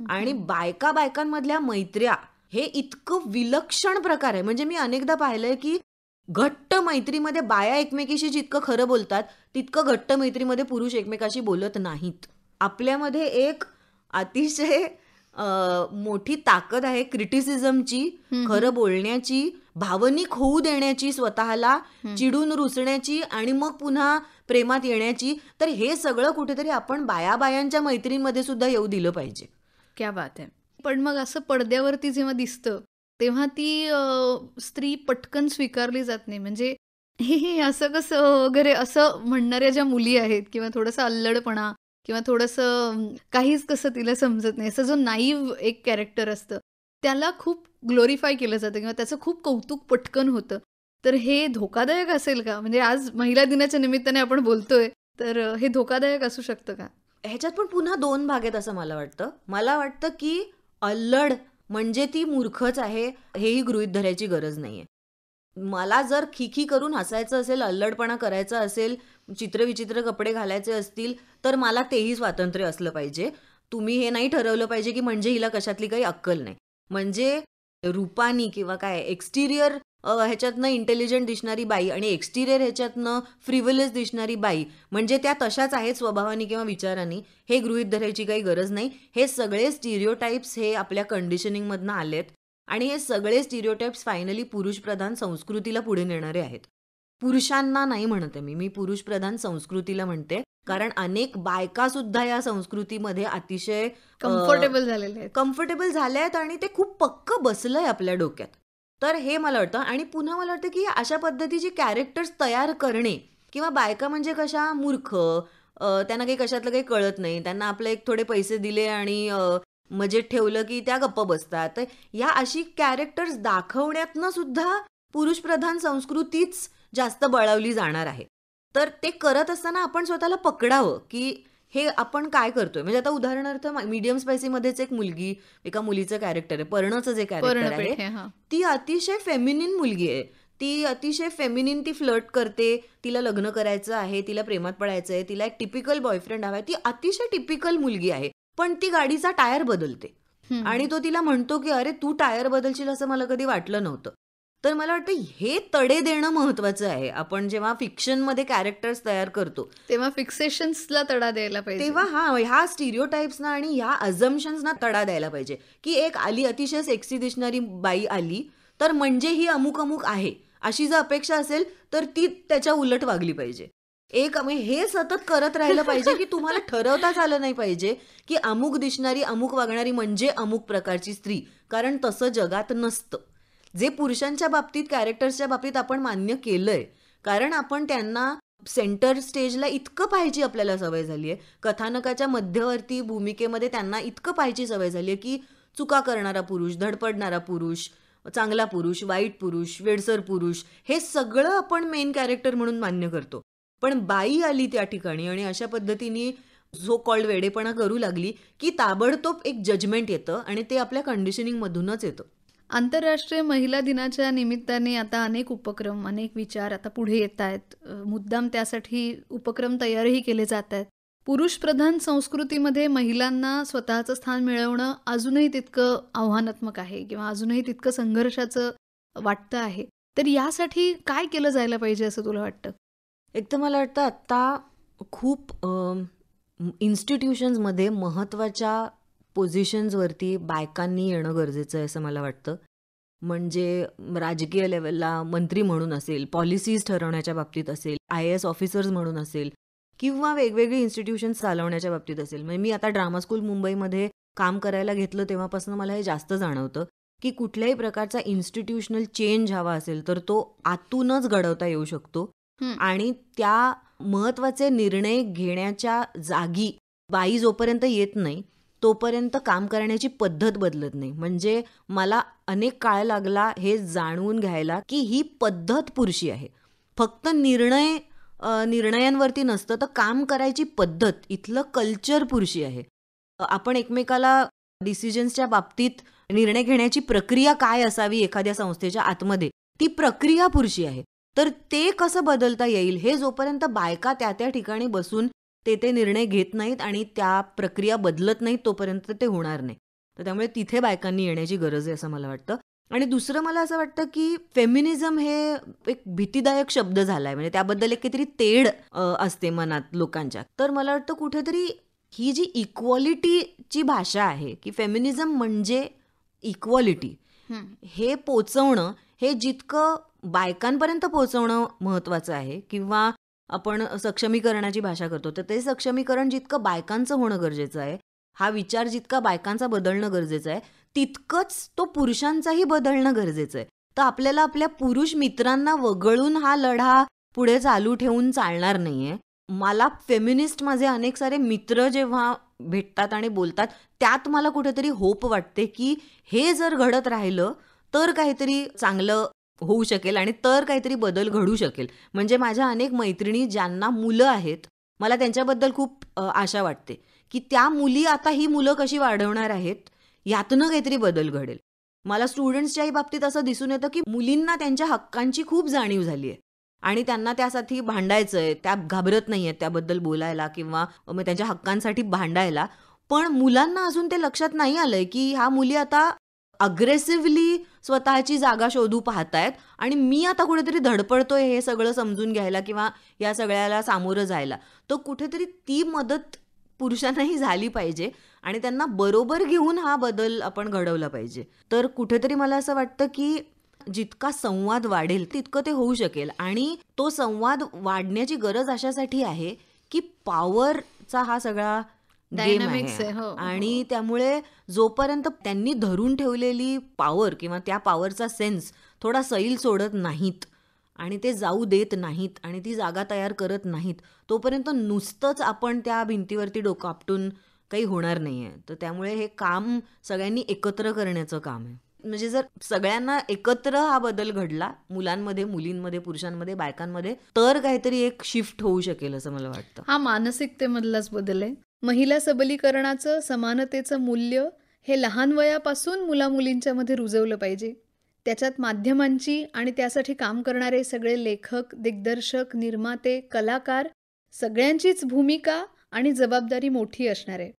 आणि बायकांमधल्या मैत्र्या हे इतकं विलक्षण प्रकार आहे. म्हणजे मी अनेकदा पाहिलंय की घट्ट मैत्रीमध्ये बाया एकमेकीशी जितकं खरं बोलतात तितकं घट्ट मैत्रीमध्ये पुरुष एकमेकाशी बोलत नाहीत. आपल्यामध्ये एक अतिशय मोठी ताकद आहे क्रिटिसिझमची, खरं बोलण्याची, भावनिक होऊ देण्याची, स्वतःला चिडून रुसण्याची आणि मग पुन्हा प्रेमात येण्याची. तर हे सगळं कुठेतरी आपण बायांच्या मैत्रीमध्ये सुद्धा येऊ दिलं पाहिजे. क्या बात आहे. पण मग असं पडद्यावरती जेव्हा दिसतं तेव्हा ती स्त्री पटकन स्वीकारली जात नाही. म्हणजे हे असं कसं वगैरे असं म्हणणाऱ्या ज्या मुली आहेत किंवा थोडंसं अल्लडपणा किंवा थोडंसं काहीच कसं तिला समजत नाही असं जो नाईव्ह एक कॅरेक्टर असतं त्याला खूप ग्लोरिफाय केलं जातं किंवा त्याचं खूप कौतुक पटकन होतं. तर हे धोकादायक असेल का? म्हणजे आज महिला दिनाच्या निमित्ताने आपण बोलतोय तर हे धोकादायक असू शकतं का? ह्याच्यात पण पुन्हा 2 भाग आहेत असं मला वाटतं. मला वाटतं की अल्लड म्हणजे ती मूर्खच आहे हेही गृहीत धरायची गरज नाहीये. मला जर खिखी करून हसायचं असेल, अल्लडपणा करायचा असेल, चित्रविचित्र कपडे घालायचे असतील तर मला तेही स्वातंत्र्य असलं पाहिजे. तुम्ही हे नाही ठरवलं पाहिजे की म्हणजे हिला कशातली काही अक्कल नाही. म्हणजे रूपानी किंवा काय एक्सटिरियर ह्याच्यातनं इंटेलिजंट दिसणारी बाई आणि एक्सटिरियर ह्याच्यातनं फ्रिव्हलेस दिसणारी बाई म्हणजे त्या तशाच आहेत स्वभावानी किंवा विचारांनी, हे गृहीत धरायची काही गरज नाही. हे सगळे स्टिरियोटाईप्स हे आपल्या कंडिशनिंगमधनं आलेत आणि हे सगळे स्टिरियोटाईप्स फायनली पुरुषप्रधान संस्कृतीला पुढे नेणारे आहेत. पुरुषांना नाही म्हणते मी पुरुषप्रधान संस्कृतीला म्हणते. कारण अनेक बायका सुद्धा या संस्कृतीमध्ये अतिशय कम्फर्टेबल झाल्या आहेत आणि ते खूप पक्क बसलंय आपल्या डोक्यात. तर हे मला वाटतं. आणि पुन्हा मला वाटतं की अशा पद्धतीची कॅरेक्टर्स तयार करणे किंवा बायका म्हणजे कशा मूर्ख, त्यांना काही कशातलं काही कळत नाही, त्यांना आपले एक थोडे पैसे दिले आणि मजेत ठेवलं की त्या गप्प बसतात. तर या अशी कॅरेक्टर्स दाखवण्यातनं सुद्धा पुरुषप्रधान संस्कृतीच जास्त बळावली जाणार आहे. तर ते करत असताना आपण स्वतःला पकडावं की हे आपण काय करतोय. म्हणजे आता उदाहरणार्थ मीडियम स्पायसीमध्येच एक मुलगी, एका मुलीचं कॅरेक्टर आहे, पर्णचं जे कॅरेक्टर आहे, ती अतिशय फेमिनिन मुलगी आहे. ती अतिशय फेमिनिन, ती फ्लर्ट करते, तिला लग्न करायचं आहे, तिला प्रेमात पडायचं आहे, तिला एक टिपिकल बॉयफ्रेंड हवा आहे. ती अतिशय टिपिकल मुलगी आहे. पण ती गाडीचा टायर बदलते आणि तो तिला म्हणतो की अरे तू टायर बदलशील असं मला कधी वाटलं नव्हतं. तर मला वाटतं हे तडे देणं महत्वाचं आहे. आपण जेव्हा फिक्शनमध्ये कॅरेक्टर्स तयार करतो तेव्हा फिक्सेशन्सला तडा द्यायला पाहिजे. तेव्हा ह्या स्टिरियोटाईप्सना आणि ह्या अझम्पशन्सना तडा द्यायला पाहिजे की एक आली अतिशय सेक्सी दिसणारी बाई आली तर म्हणजे ही अमुक अमुक आहे अशी जर अपेक्षा असेल तर ती त्याच्या उलट वागली पाहिजे. हे सतत करत राहिलं पाहिजे की तुम्हाला ठरवताच आलं नाही पाहिजे की अमुक दिसणारी, अमुक वागणारी म्हणजे अमुक प्रकारची स्त्री. कारण तसं जगात नसतं. जे पुरुषांच्या बाबतीत, कॅरेक्टर्सच्या बाबतीत आपण मान्य केलंय कारण आपण त्यांना सेंटर स्टेजला इतकं पाहायची आपल्याला सवय झाली आहे. कथानकाच्या मध्यवर्ती भूमिकेमध्ये त्यांना इतकं पाहायची सवय झाली आहे की चुका करणारा पुरुष, धडपडणारा पुरुष, चांगला पुरुष, वाईट पुरुष, वेडसर पुरुष, हे सगळं आपण मेन कॅरेक्टर म्हणून मान्य करतो. पण बाई आली त्या ठिकाणी आणि अशा पद्धतीने जो कॉल्ड वेडेपणा करू लागली की ताबडतोब एक जजमेंट येतं आणि ते आपल्या कंडिशनिंगमधूनच येतं. आंतरराष्ट्रीय महिला दिनाच्या निमित्ताने आता अनेक उपक्रम, अनेक विचार आता पुढे येत आहेत. मुद्दाम त्यासाठी उपक्रम तयारही केले जात आहेत. पुरुषप्रधान संस्कृतीमध्ये महिलांना स्वतःचं स्थान मिळवणं अजूनही तितकं आव्हानात्मक आहे किंवा अजूनही तितकं संघर्षाचं वाटतं आहे. तर यासाठी काय केलं जायला पाहिजे असं तुला वाटतं? एक तर मला वाटतं आत्ता खूप इन्स्टिट्यूशन्समध्ये महत्त्वाच्या पोझिशन्सवरती बायकांनी येणं गरजेचं आहे असं मला वाटतं. म्हणजे राजकीय लेवलला मंत्री म्हणून असेल, पॉलिसीज ठरवण्याच्या बाबतीत असेल, IAS ऑफिसर्स म्हणून असेल किंवा वेगवेगळे इन्स्टिट्यूशन्स चालवण्याच्या बाबतीत असेल. म्हणजे मी आता ड्रामा स्कूल मुंबईमध्ये काम करायला घेतलं तेव्हापासून मला हे जास्त जाणवतं की कुठल्याही प्रकारचा इन्स्टिट्यूशनल चेंज हवा असेल तर तो आतूनच घडवता येऊ शकतो. आणि त्या महत्त्वाचे निर्णय घेण्याच्या जागी बाई जोपर्यंत येत नाही तोपर्यंत काम करण्याची पद्धत बदलत नाही. म्हणजे मला अनेक काळ लागला हे जाणवून घ्यायला की ही पद्धत पुरुषी आहे. फक्त निर्णयांवरती नसतं तर काम करायची पद्धत, इथलं कल्चर पुरुषी आहे. आपण एकमेकाला डिसिजन्सच्या बाबतीत निर्णय घेण्याची प्रक्रिया काय असावी एखाद्या संस्थेच्या आतमध्ये, ती प्रक्रिया पुरुषी आहे. तर ते कसं बदलता येईल हे जोपर्यंत बायका त्या ठिकाणी बसून ते निर्णय घेत नाहीत आणि त्या प्रक्रिया बदलत नाहीत तोपर्यंत ते होणार नाही. तर त्यामुळे तिथे बायकांनी येण्याची गरज आहे असं मला वाटतं. आणि दुसरं मला असं वाटतं की फेमिनिझम हे एक भीतीदायक शब्द झालाय, म्हणजे त्याबद्दल एक काहीतरी तेढ असते मनात लोकांच्या. तर मला वाटतं कुठेतरी ही जी इक्वॉलिटीची भाषा आहे की फेमिनिझम म्हणजे इक्वॉलिटी, हे पोचवणं, हे जितकं बायकांपर्यंत पोचवणं महत्वाचं आहे, किंवा आपण सक्षमीकरणाची भाषा करतो तर ते सक्षमीकरण जितकं बायकांचं होणं गरजेचं आहे, हा विचार जितका बायकांचा बदलणं गरजेचं आहे, तितकंच तो पुरुषांचाही बदलणं गरजेचं आहे. तर आपल्याला आपल्या पुरुष मित्रांना वगळून हा लढा पुढे चालू ठेवून चालणार नाहीये. मला फेमिनिस्ट माझे अनेक सारे मित्र जेव्हा भेटतात आणि बोलतात, त्यात मला कुठेतरी होप वाटते की हे जर घडत राहिलं तर काहीतरी चांगलं होऊ शकेल आणि तर काहीतरी बदल घडू शकेल. म्हणजे माझ्या अनेक मैत्रिणी ज्यांना मुलं आहेत, मला त्यांच्याबद्दल खूप आशा वाटते की त्या मुली आता ही मुलं कशी वाढवणार आहेत, यातनं काहीतरी बदल घडेल. मला स्टुडंट्सच्याही बाबतीत असं दिसून येतं की मुलींना त्यांच्या हक्कांची खूप जाणीव झाली आहे आणि त्यांना त्यासाठी भांडायचंय, त्या घाबरत नाहीयेत त्याबद्दल बोलायला किंवा मग त्यांच्या हक्कांसाठी भांडायला. पण मुलांना अजून ते लक्षात नाही आलंय की ह्या मुली आता अग्रेसिव्हली स्वतःची जागा शोधू पाहतायत आणि मी आता कुठेतरी धडपडतोय हे सगळं समजून घ्यायला किंवा या सगळ्याला सामोरं जायला. तर कुठेतरी ती मदत पुरुषांनाही झाली पाहिजे आणि त्यांना बरोबर घेऊन हा बदल आपण घडवला पाहिजे. तर कुठेतरी मला असं वाटतं की जितका संवाद वाढेल तितकं ते होऊ शकेल. आणि तो संवाद वाढण्याची गरज अशासाठी आहे की पॉवरचा हा सगळा गेम Dynamics आहे. आहे, हो, आणि त्यामुळे जोपर्यंत त्यांनी धरून ठेवलेली पॉवर किंवा त्या पॉवरचा सेन्स थोडा सैल सोडत नाहीत आणि ते जाऊ देत नाहीत आणि ती जागा तयार करत नाहीत, तोपर्यंत नुसतंच आपण त्या भिंतीवरती डोकं आपटून काही होणार नाहीये. तर त्यामुळे हे काम सगळ्यांनी एकत्र करण्याचं काम आहे. म्हणजे जर सगळ्यांना एकत्र हा बदल घडला, मुलांमध्ये, मुलींमध्ये, पुरुषांमध्ये, बायकांमध्ये, तर काहीतरी एक शिफ्ट होऊ शकेल असं मला वाटतं. हा मानसिकतेमधलाच बदल आहे. महिला सबलीकरणाचं, समानतेचं मूल्य हे लहान वयापासून मुलामुलींच्या मध्ये रुजवलं पाहिजे. त्याच्यात माध्यमांची आणि त्यासाठी काम करणारे सगळे लेखक, दिग्दर्शक, निर्माते, कलाकार सगळ्यांचीच भूमिका आणि जबाबदारी मोठी असणार आहे.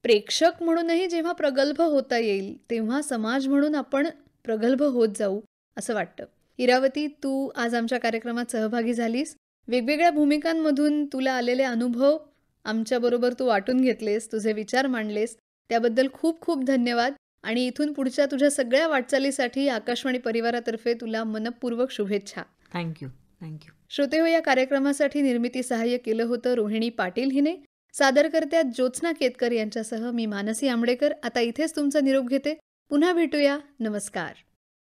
प्रेक्षक म्हणूनही जेव्हा प्रगल्भ होता येईल तेव्हा समाज म्हणून आपण प्रगल्भ होत जाऊ असं वाटतं. इरावती, तू आज आमच्या कार्यक्रमात सहभागी झालीस. वेगवेगळ्या भूमिकांमधून तुला आलेले अनुभव आमच्याबरोबर तू वाटून घेतलेस, तुझे विचार मांडलेस, त्याबद्दल खूप खूप धन्यवाद. आणि इथून पुढच्या तुझ्या सगळ्या वाटचालीसाठी आकाशवाणी परिवारातर्फे तुला मनपूर्वक शुभेच्छा. थँक्यू. थँक्यू. श्रोते हो, या कार्यक्रमासाठी निर्मिती सहाय्य केलं होतं रोहिणी पाटील हिने. सादरकर्त्या ज्योत्स्ना केतकर यांच्यासह मी मानसी आंबडेकर आता इथेच तुमचा निरोप घेते. पुन्हा भेटूया. नमस्कार.